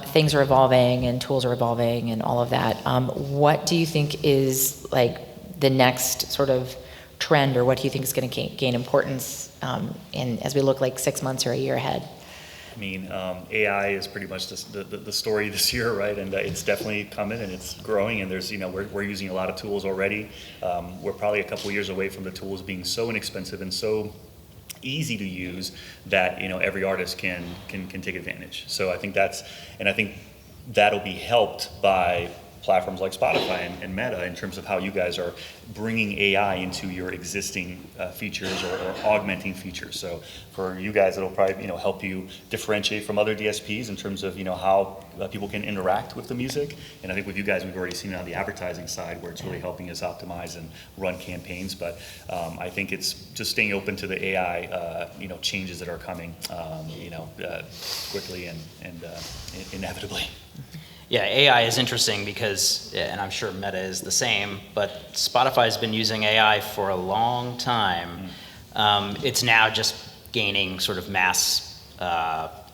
things are evolving and tools are evolving and all of that. What do you think is like the next sort of trend, or what do you think is going to gain importance as we look like 6 months or a year ahead? I mean, AI is pretty much the story this year, right? And it's definitely coming and it's growing. And there's, we're using a lot of tools already. We're probably a couple years away from the tools being so inexpensive and so easy to use that every artist can take advantage. So I think that'll be helped by platforms like Spotify and Meta in terms of how you guys are bringing AI into your existing features or augmenting features. So for you guys, it'll probably help you differentiate from other DSPs in terms of how people can interact with the music. And I think with you guys, we've already seen it on the advertising side where it's really helping us optimize and run campaigns. But I think it's just staying open to the AI changes that are coming quickly and inevitably. Yeah, AI is interesting because, and I'm sure Meta is the same, but Spotify has been using AI for a long time. It's now just gaining sort of mass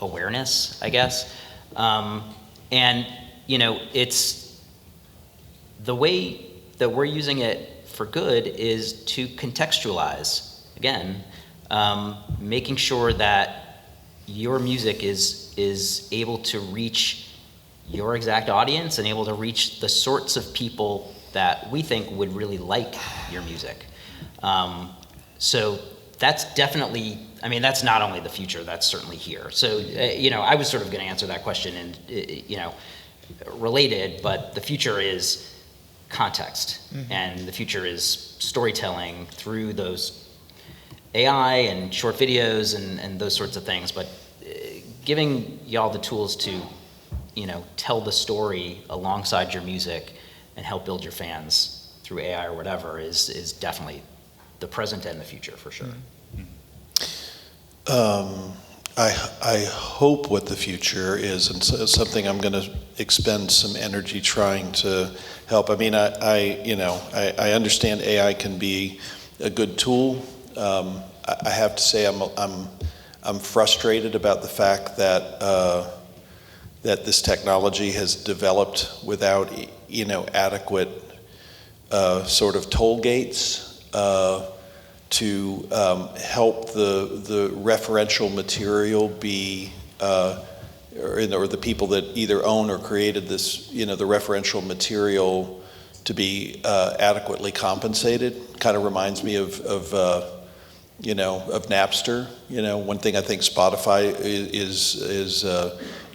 awareness, I guess. And, it's the way that we're using it for good is to contextualize, again, making sure that your music is able to reach your exact audience and able to reach the sorts of people that we think would really like your music. So that's definitely, that's not only the future, that's certainly here. So, I was sort of going to answer that question and, related, but the future is context, and the future is storytelling through those AI and short videos and those sorts of things, but giving y'all the tools to tell the story alongside your music and help build your fans through AI or whatever is definitely the present and the future for sure. I hope what the future is, and so it's something I'm going to expend some energy trying to help. I understand AI can be a good tool. I have to say I'm frustrated about the fact that this technology has developed without adequate sort of toll gates to help the referential material be, or the people that either own or created this, the referential material to be adequately compensated. Kind of reminds me of Napster. One thing I think Spotify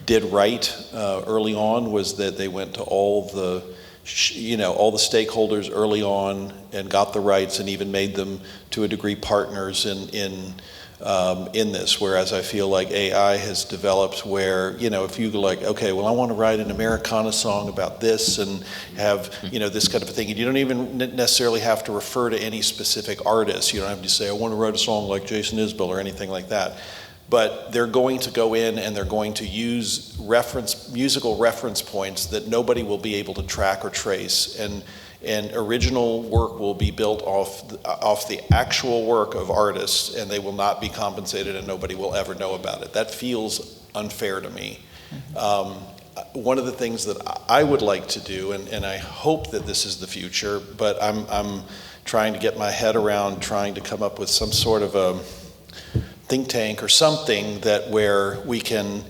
did right early on was that they went to all the stakeholders early on and got the rights and even made them to a degree partners in this. Whereas I feel like AI has developed where, if you go like, okay, well, I want to write an Americana song about this and have, this kind of a thing. And you don't even necessarily have to refer to any specific artist. You don't have to say, I want to write a song like Jason Isbell or anything like that. But they're going to go in and they're going to use musical reference points that nobody will be able to track or trace. And original work will be built off the actual work of artists, and they will not be compensated, and nobody will ever know about it. That feels unfair to me. One of the things that I would like to do, and I hope that this is the future, but I'm trying to get my head around trying to come up with some sort of a think tank or something that where we can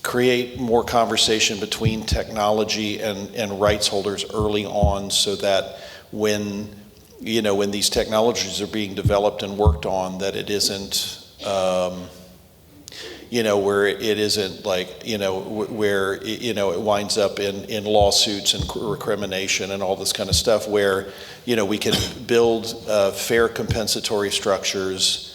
create more conversation between technology and rights holders early on, so that when these technologies are being developed and worked on, that it isn't where it isn't like where it winds up in lawsuits and recrimination and all this kind of stuff, where we can build fair compensatory structures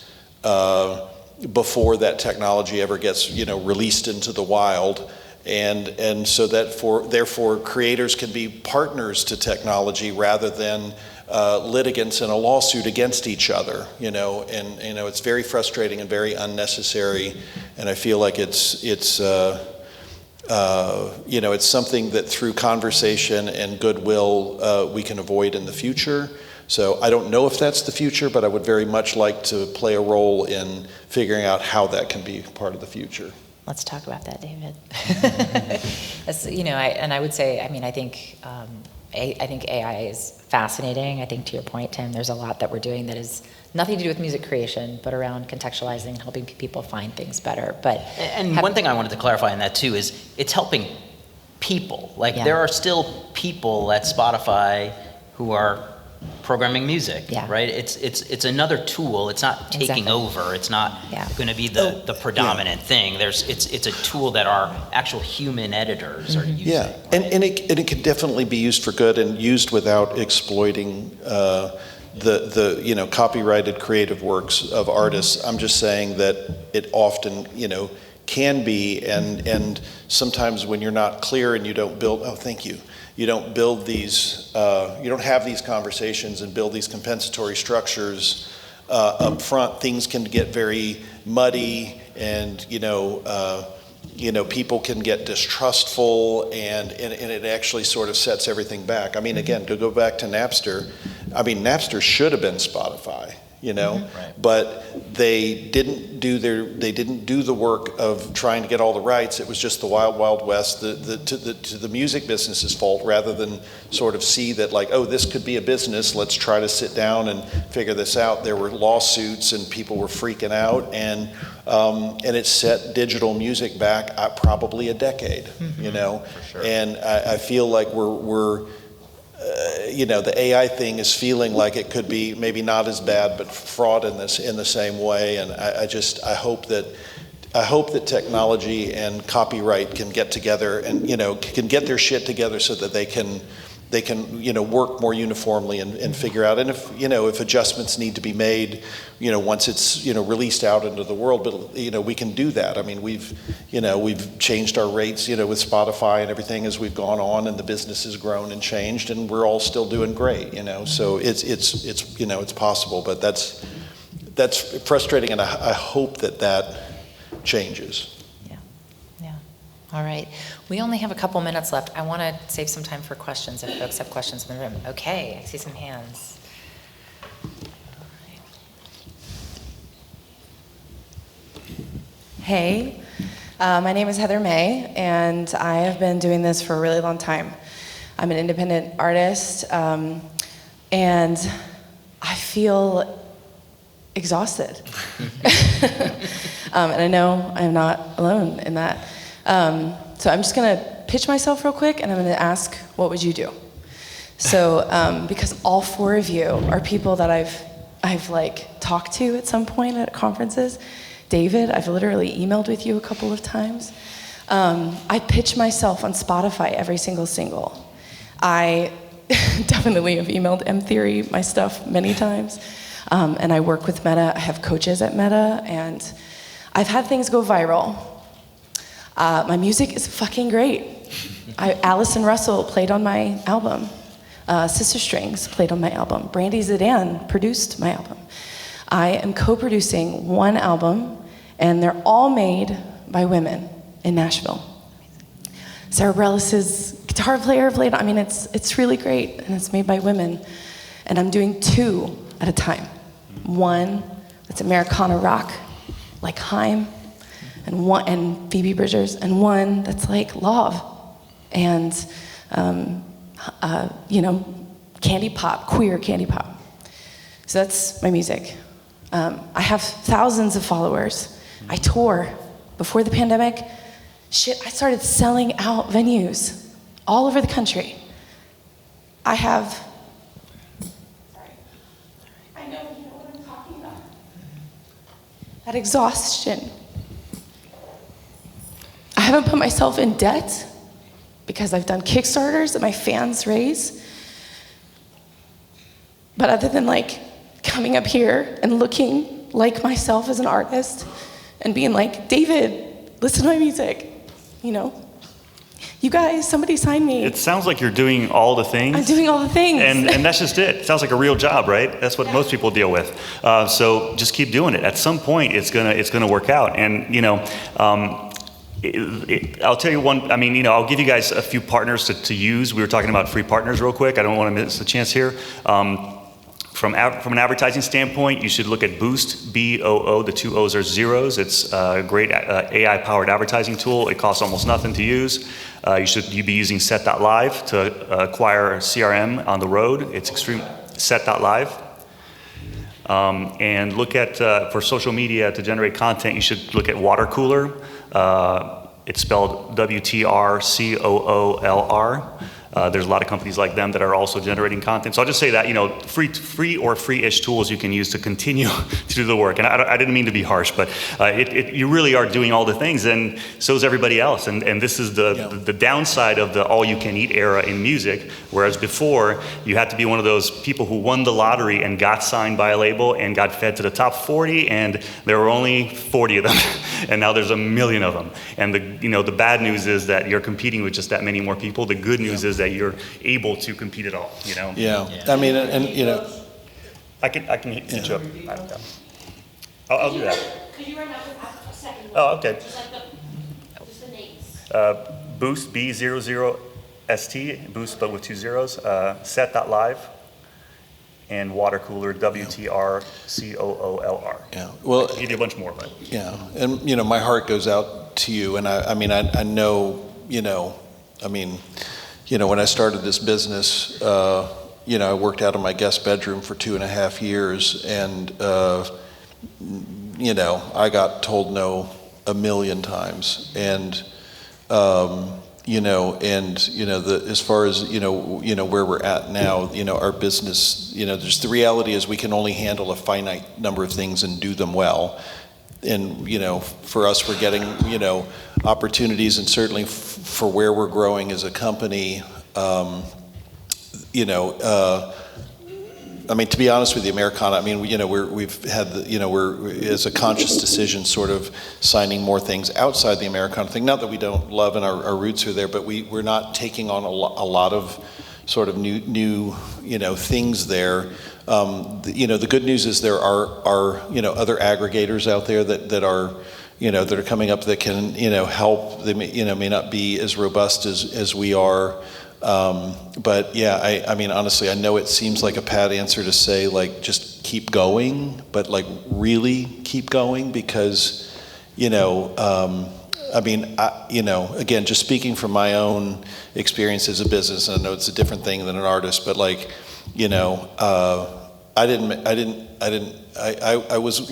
before that technology ever gets released into the wild, and so that therefore creators can be partners to technology rather than litigants in a lawsuit against each other. It's very frustrating and very unnecessary, and I feel like it's something that through conversation and goodwill we can avoid in the future. So I don't know if that's the future, but I would very much like to play a role in figuring out how that can be part of the future. Let's talk about that, David. I would say, I think AI is fascinating. I think to your point, Tim, there's a lot that we're doing that is nothing to do with music creation, but around contextualizing and helping people find things better. One thing I wanted to clarify on that too is it's helping people. There are still people at Spotify who are programming music, right? It's another tool. It's not taking over. It's not going to be the predominant thing. It's a tool that our actual human editors are using. Yeah, right? and it can definitely be used for good and used without exploiting the copyrighted creative works of artists. I'm just saying that it often can be, and sometimes when you're not clear and you don't build. Oh, thank you. You don't build these, you don't have these conversations and build these compensatory structures up front. Things can get very muddy, and people can get distrustful, and it actually sort of sets everything back. Again, to go back to Napster, Napster should have been Spotify. Right. But they didn't do the work of trying to get all the rights. It was just the wild, wild west, to the music business's fault, rather than sort of see that this could be a business. Let's try to sit down and figure this out. There were lawsuits and people were freaking out, and it set digital music back probably a decade. For sure. And I feel like we're the AI thing is feeling like it could be maybe not as bad, but fraud in the same way. And I hope that technology and copyright can get together and can get their shit together so that they can work more uniformly and figure out. And if adjustments need to be made, once it's released out into the world, but we can do that. We've changed our rates with Spotify and everything as we've gone on, and the business has grown and changed, and we're all still doing great. So it's possible, but that's frustrating, and I hope that changes. All right. We only have a couple minutes left. I want to save some time for questions if folks have questions in the room. Okay, I see some hands. Hey, my name is Heather May, and I have been doing this for a really long time. I'm an independent artist. and I feel exhausted. And I know I'm not alone in that. So I'm just gonna pitch myself real quick, and I'm gonna ask, what would you do? So, because all 4 of you are people that I've like talked to at some point at conferences. David, I've literally emailed with you a couple of times. I pitch myself on Spotify every single single. I definitely have emailed M Theory my stuff many times. And I work with Meta. I have coaches at Meta, and I've had things go viral. My music is fucking great. Allison Russell played on my album. Sister Strings played on my album. Brandy Zidane produced my album. I am co-producing 1 album, and they're all made by women in Nashville. Sarah Bareilles' guitar player played. I mean, it's really great, and it's made by women. And I'm doing 2 at a time. 1 that's Americana rock, like Haim, and Phoebe Bridgers, and 1 that's like Love, and candy pop, queer candy pop. So that's my music. I have thousands of followers. I tour. Before the pandemic, I started selling out venues all over the country. I know you know what I'm talking about. That exhaustion. I haven't put myself in debt because I've done Kickstarters that my fans raise. But other than like coming up here and looking like myself as an artist and being like, David, listen to my music, you guys, somebody sign me. It sounds like you're doing all the things. I'm doing all the things. And that's just it. It sounds like a real job, right? That's what most people deal with. So just keep doing it. At some point, it's gonna work out. And I'll tell you one. I'll give you guys a few partners to use. We were talking about free partners real quick. I don't want to miss the chance here. From an advertising standpoint, you should look at Boost, B-O-O. The 2 O's are zeros. It's a great AI-powered advertising tool. It costs almost nothing to use. You'd be using Set.live to acquire CRM on the road. It's extreme. Set.live. And look at, for social media to generate content, you should look at Water Cooler. It's spelled WTRCOOLR. There's a lot of companies like them that are also generating content. So I'll just say that, free or free-ish tools you can use to continue to do the work. And I didn't mean to be harsh, but you really are doing all the things, and so is everybody else. And this is the downside of the all-you-can-eat era in music, whereas before, you had to be one of those people who won the lottery and got signed by a label and got fed to the top 40, and there were only 40 of them, and now there's 1 million of them. And the bad news is that you're competing with just that many more people. The good news is that you're able to compete at all, Yeah. I mean, I can hit you up. I'll do that. Could you run up a second one? Oh, okay. Just the names. Boost, B00ST, Boost but with 2 zeros, Set.live, and Water Cooler, WTRCOOLR. Yeah. Well, I can give you a bunch more, but. Yeah. And, my heart goes out to you. And I know, when I started this business, I worked out of my guest bedroom for 2.5 years, and, I got told no 1 million times. And, as far as, where we're at now, our business, just the reality is we can only handle a finite number of things and do them well. And, for us, we're getting, opportunities, and certainly for where we're growing as a company, to be honest with you, Americana, we've had, we're, as a conscious decision, sort of signing more things outside the Americana thing. Not that we don't love and our roots are there, but we're not taking on a lot of sort of new things there. The good news is there are other aggregators out there that are that are coming up that can help. They may not be as robust as we are, but yeah, I mean honestly, I know it seems like a pat answer to say like just keep going, but like really keep going, because again, just speaking from my own experience as a business, and I know it's a different thing than an artist, but like, I was,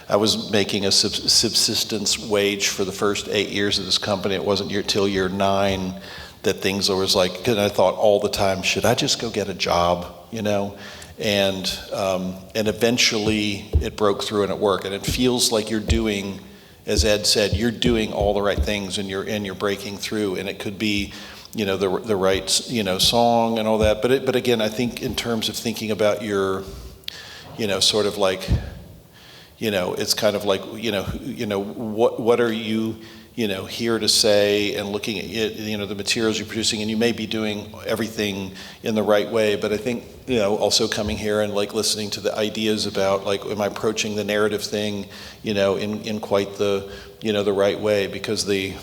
I was making a subsistence wage for the first 8 years of this company. It wasn't till year 9 that things was like, because I thought all the time, should I just go get a job, And eventually it broke through and it worked. And it feels like you're doing, as Ed said, you're doing all the right things and you're breaking through. And it could be, the right, song and all that. But again, I think in terms of thinking about your, sort of like, it's kind of like, what are you, here to say, and looking at, the materials you're producing, and you may be doing everything in the right way, but I think, also coming here and like listening to the ideas about like, am I approaching the narrative thing, in quite the, the right way, because the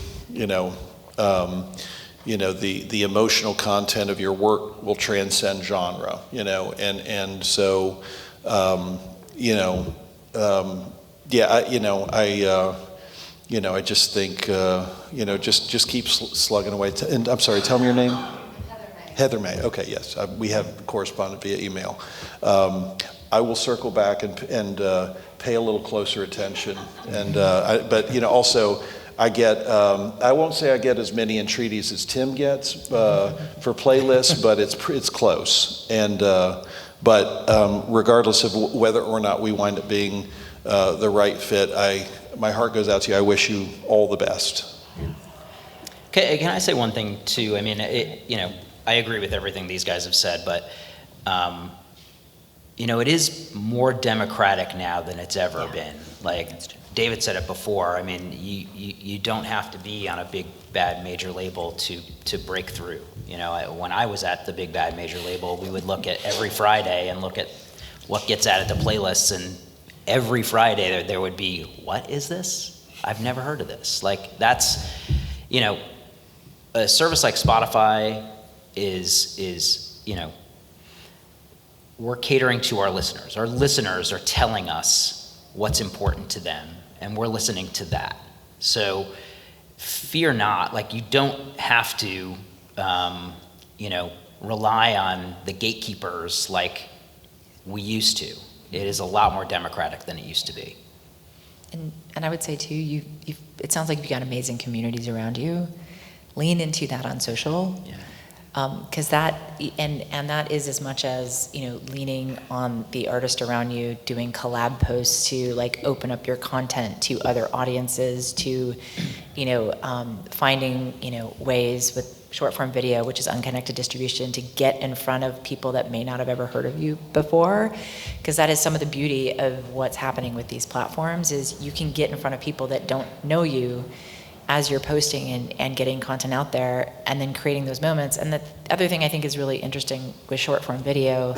emotional content of your work will transcend genre, and so, I just think, just keep slugging away. And I'm sorry, tell me your name. Heather May. Okay, yes, we have corresponded via email. I will circle back and pay a little closer attention. And but also, I get, I won't say I get as many entreaties as Tim gets for playlists, but it's close. And but regardless of whether or not we wind up being the right fit, my heart goes out to you. I wish you all the best. Can I say one thing too? I mean, I agree with everything these guys have said, but it is more democratic now than it's ever been. Like David said it before. I mean, you don't have to be on a big bad major label to break through. When I was at the big bad major label, we would look at every Friday and look at what gets added to playlists, and every Friday there would be, what is this? I've never heard of this. Like that's, a service like Spotify is we're catering to our listeners. Our listeners are telling us what's important to them, and we're listening to that. So fear not, like you don't have to, rely on the gatekeepers like we used to. It is a lot more democratic than it used to be. And I would say too, it sounds like you've got amazing communities around you. Lean into that on social. Yeah. Because that is as much as leaning on the artist around you, doing collab posts to like open up your content to other audiences, to finding ways with short form video, which is unconnected distribution, to get in front of people that may not have ever heard of you before. Because that is some of the beauty of what's happening with these platforms, is you can get in front of people that don't know you as you're posting and getting content out there, and then creating those moments. And the other thing I think is really interesting with short form video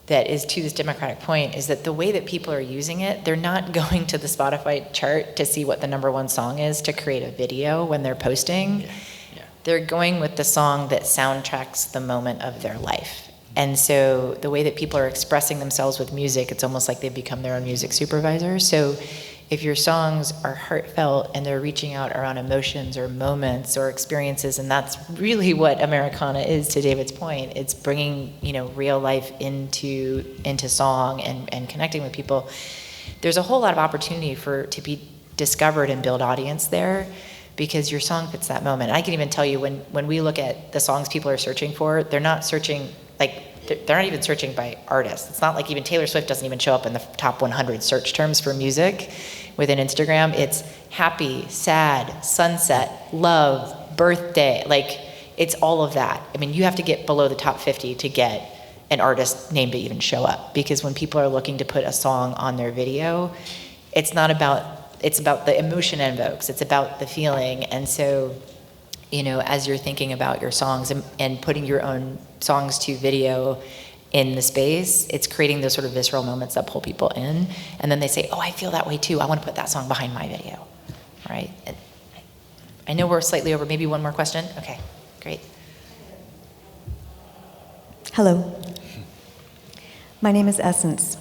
that is to this democratic point is that the way that people are using it, they're not going to the Spotify chart to see what the #1 song is to create a video when they're posting. Yeah. They're going with the song that soundtracks the moment of their life. And so the way that people are expressing themselves with music, it's almost like they've become their own music supervisor. So if your songs are heartfelt and they're reaching out around emotions or moments or experiences, and that's really what Americana is, to David's point, it's bringing real life into song and connecting with people. There's a whole lot of opportunity to be discovered and build audience there, because your song fits that moment. I can even tell you when we look at the songs people are searching for, they're not searching they're not even searching by artists. It's not like even Taylor Swift doesn't even show up in the top 100 search terms for music within Instagram. It's happy, sad, sunset, love, birthday. Like, it's all of that. I mean, you have to get below the top 50 to get an artist name to even show up. Because when people are looking to put a song on their video, it's about the emotion it invokes. It's about the feeling. And so, as you're thinking about your songs and putting your own songs to video in the space, it's creating those sort of visceral moments that pull people in. And then they say, oh, I feel that way too. I want to put that song behind my video, right? And I know we're slightly over. Maybe one more question? Okay, great. Hello. My name is Essence,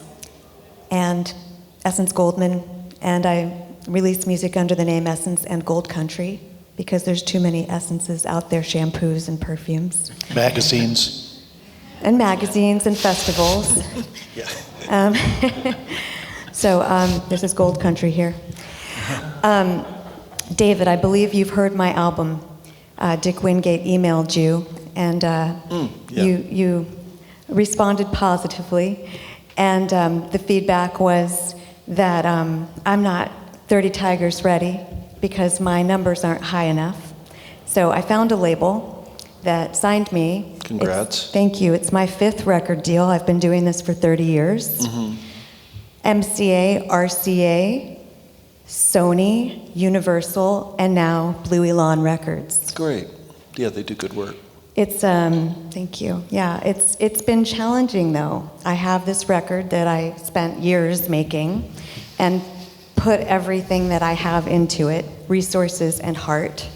and Essence Goldman, and I release music under the name Essence and Gold Country, because there's too many essences out there, shampoos and perfumes. Magazines. and magazines and festivals. Yeah. This is Gold Country here. David, I believe you've heard my album. Dick Wingate emailed you, and you responded positively. And the feedback was that I'm not 30 Tigers ready because my numbers aren't high enough. So I found a label that signed me. Congrats. Thank you. It's my 5th record deal. I've been doing this for 30 years. Mm-hmm. MCA, RCA, Sony, Universal, and now Blue Elon Records. Great. Yeah, they do good work. It's thank you. Yeah, it's been challenging though. I have this record that I spent years making and put everything that I have into it, resources and heart,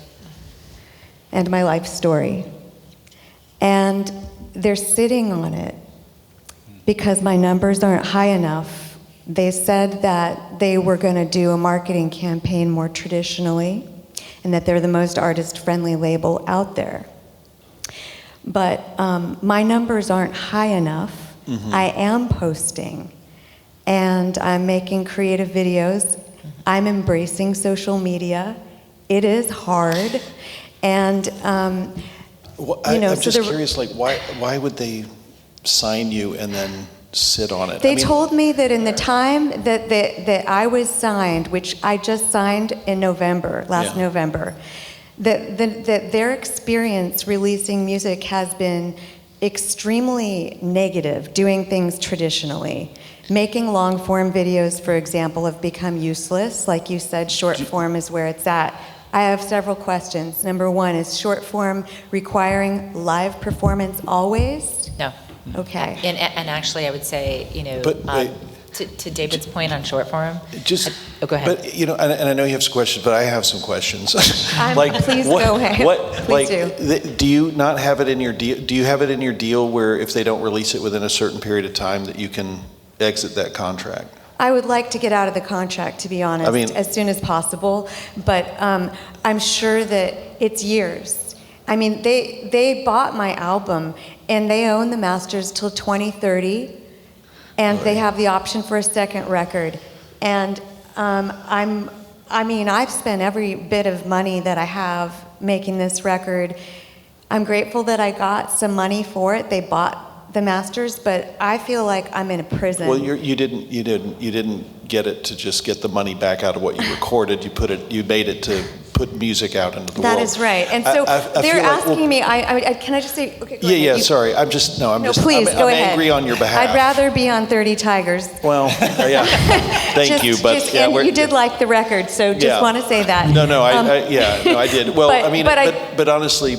and my life story. And they're sitting on it because my numbers aren't high enough. They said that they were going to do a marketing campaign more traditionally and that they're the most artist-friendly label out there. But my numbers aren't high enough. Mm-hmm. I am posting, and I'm making creative videos. I'm embracing social media. It is hard, and I'm just curious. Like, why would they sign you and then sit on it? They told me that in the time that I was signed, which I just signed in November, last November, that their experience releasing music has been extremely negative, doing things traditionally. Making long-form videos, for example, have become useless. Like you said, short form is where it's at. I have several questions. Number one, is short form requiring live performance always? No. Okay. And actually, I would say, to David's point on short form. Go ahead. But and I know you have some questions, but I have some questions. Please go ahead. Please do. Do you not have it in your deal? Do you have it in your deal where if they don't release it within a certain period of time, that you can exit that contract? I would like to get out of the contract, to be honest, as soon as possible. But I'm sure that it's years. I mean, they bought my album, and they own the masters till 2030. And they have the option for a second record. And I've spent every bit of money that I have making this record. I'm grateful that I got some money for it. They bought the masters, but I feel like I'm in a prison. Well, you didn't get it to just get the money back out of what you recorded. You made it to put music out into the world. That is right. And so they're asking me. Can I just say? Okay, go ahead. Sorry. I'm just please go ahead. I'm angry on your behalf. I'd rather be on 30 Tigers. Well, yeah. Thank you, but you did like the record, so just want to say that. No, I did. Well, but honestly,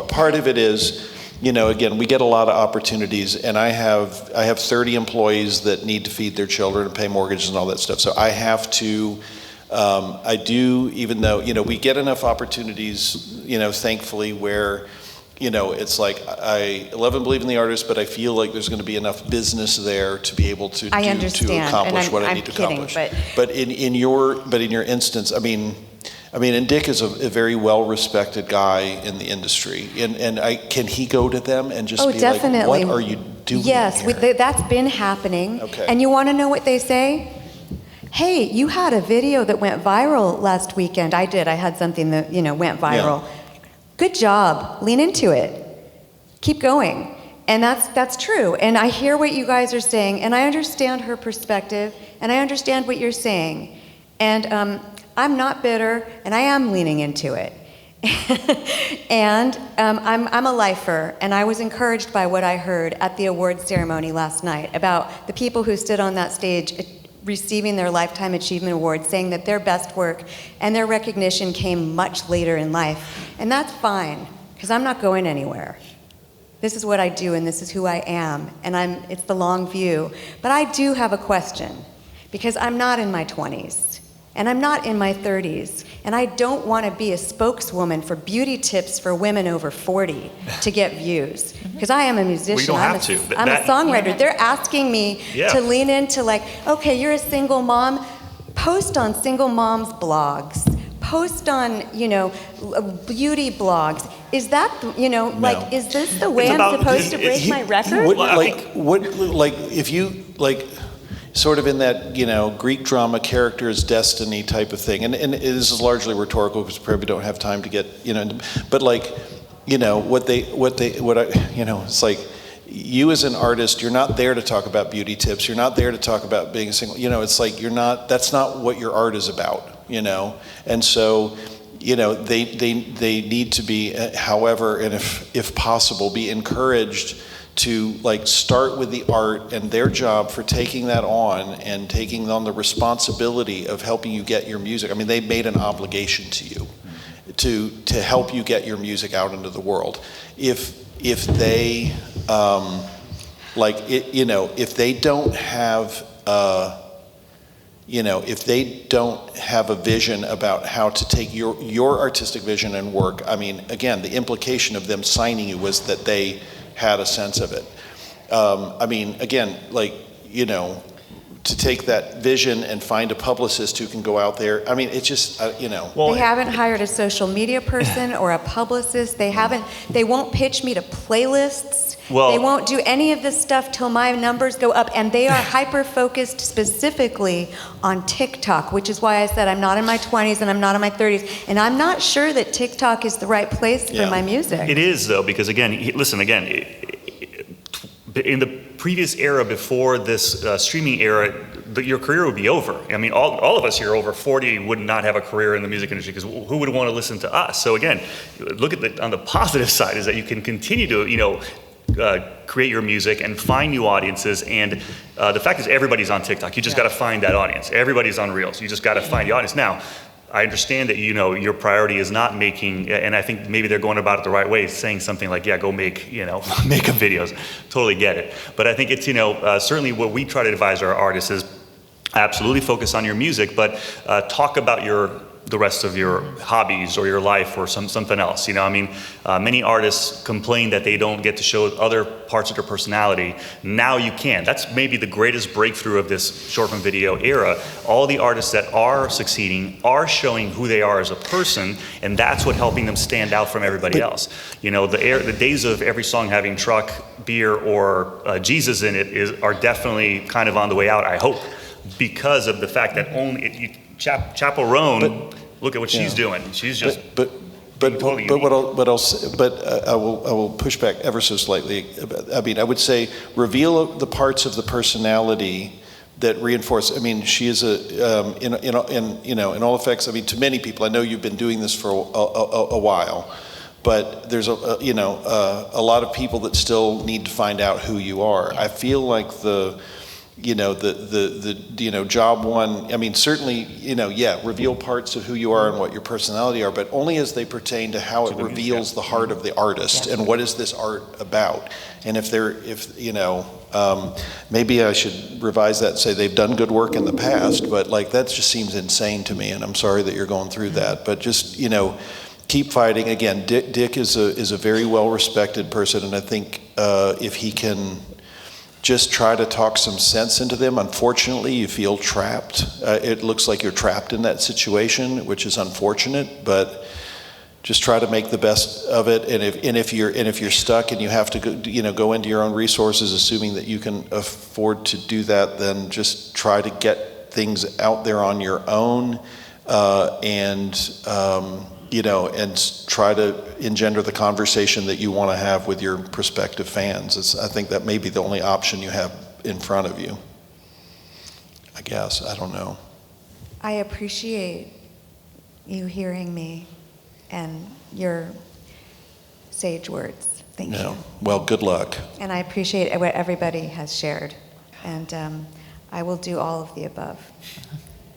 part of it is. Again, we get a lot of opportunities, and I have 30 employees that need to feed their children and pay mortgages and all that stuff. So I have to, I do, even though, we get enough opportunities, thankfully, where, it's like I love and believe in the artist, but I feel like there's going to be enough business there to be able to accomplish what I need to accomplish. But in your instance, and Dick is a very well-respected guy in the industry, and can he go to them and just be definitely. Like, what are you doing Yes, here? that's been happening. Okay. And you want to know what they say? Hey, you had a video that went viral last weekend. I did. I had something that went viral. Yeah. Good job. Lean into it. Keep going. And that's true. And I hear what you guys are saying, and I understand her perspective, and I understand what you're saying. And I'm not bitter, and I am leaning into it. And I'm a lifer, and I was encouraged by what I heard at the awards ceremony last night about the people who stood on that stage receiving their Lifetime Achievement Award, saying that their best work and their recognition came much later in life. And that's fine, because I'm not going anywhere. This is what I do, and this is who I am, and it's the long view. But I do have a question, because I'm not in my 20s. And I'm not in my 30s, and I don't want to be a spokeswoman for beauty tips for women over 40 to get views, because I am a musician. I'm a songwriter. They're asking me to lean into okay, you're a single mom, post on single moms blogs, post on beauty blogs, Is that, like, is this the way It's I'm about- supposed to break my record? Like if you like sort of in that Greek drama character's destiny type of thing, and this is largely rhetorical because we probably don't have time to get but like it's like you as an artist, you're not there to talk about beauty tips, you're not there to talk about being a single, it's like that's not what your art is about, and so they need to be, however, and if possible, be encouraged to like start with the art and their job for taking that on and taking on the responsibility of helping you get your music. I mean, they made an obligation to you to help you get your music out into the world. If they if they don't have if they don't have a vision about how to take your artistic vision and work, I mean, again, the implication of them signing you was that they had a sense of it. I mean, again, to take that vision and find a publicist who can go out there. I mean, it's just, They haven't hired a social media person or a publicist. They won't pitch me to playlists. Well, they won't do any of this stuff till my numbers go up. And they are hyper-focused specifically on TikTok, which is why I said I'm not in my 20s and I'm not in my 30s. And I'm not sure that TikTok is the right place for my music. It is, though, because again, in the previous era before this streaming era, your career would be over. I mean, all of us here over 40 would not have a career in the music industry because who would want to listen to us? So again, look at on the positive side is that you can continue to, create your music and find new audiences. And the fact is everybody's on TikTok. You just got to find that audience. Everybody's on Reels. You just got to find the audience. Now, I understand that, your priority is not making, and I think maybe they're going about it the right way, saying something like, yeah, go make, make a videos. Totally get it. But I think it's, certainly what we try to advise our artists is absolutely focus on your music, but talk about the rest of your hobbies or your life or something else. Many artists complain that they don't get to show other parts of their personality. Now you can. That's maybe the greatest breakthrough of this short film video era. All the artists that are succeeding are showing who they are as a person, and that's what helping them stand out from everybody else. The days of every song having truck, beer, or Jesus in it are definitely kind of on the way out, I hope, because of the fact that Chappell Roan, look at what she's doing. She's just totally unique. I will push back ever so slightly. I mean, I would say reveal the parts of the personality that reinforce. I mean, she is in all effects. I mean, to many people, I know you've been doing this for a while, but there's a lot of people that still need to find out who you are. I feel like the job one, I mean, certainly, reveal parts of who you are and what your personality are, but only as they pertain to how it reveals the heart of the artist and what is this art about. And maybe I should revise that and say they've done good work in the past, but that just seems insane to me, and I'm sorry that you're going through that. But just, keep fighting. Again, Dick is a very well-respected person, and I think if he can just try to talk some sense into them. Unfortunately, you feel trapped. It looks like you're trapped in that situation, which is unfortunate, but just try to make the best of it. And if you're stuck and you have to go into your own resources, assuming that you can afford to do that, then just try to get things out there on your own, and try to engender the conversation that you want to have with your prospective fans. I think that may be the only option you have in front of you. I guess, I don't know. I appreciate you hearing me and your sage words. Thank you. Well, good luck. And I appreciate what everybody has shared. And I will do all of the above.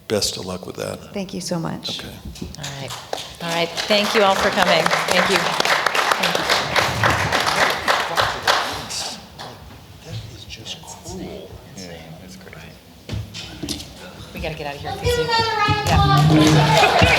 Best of luck with that. Thank you so much. Okay. All right. Thank you all for coming. Thank you. That is just cruel. Yeah, that's great. We got to get out of here. Let's give another round of applause.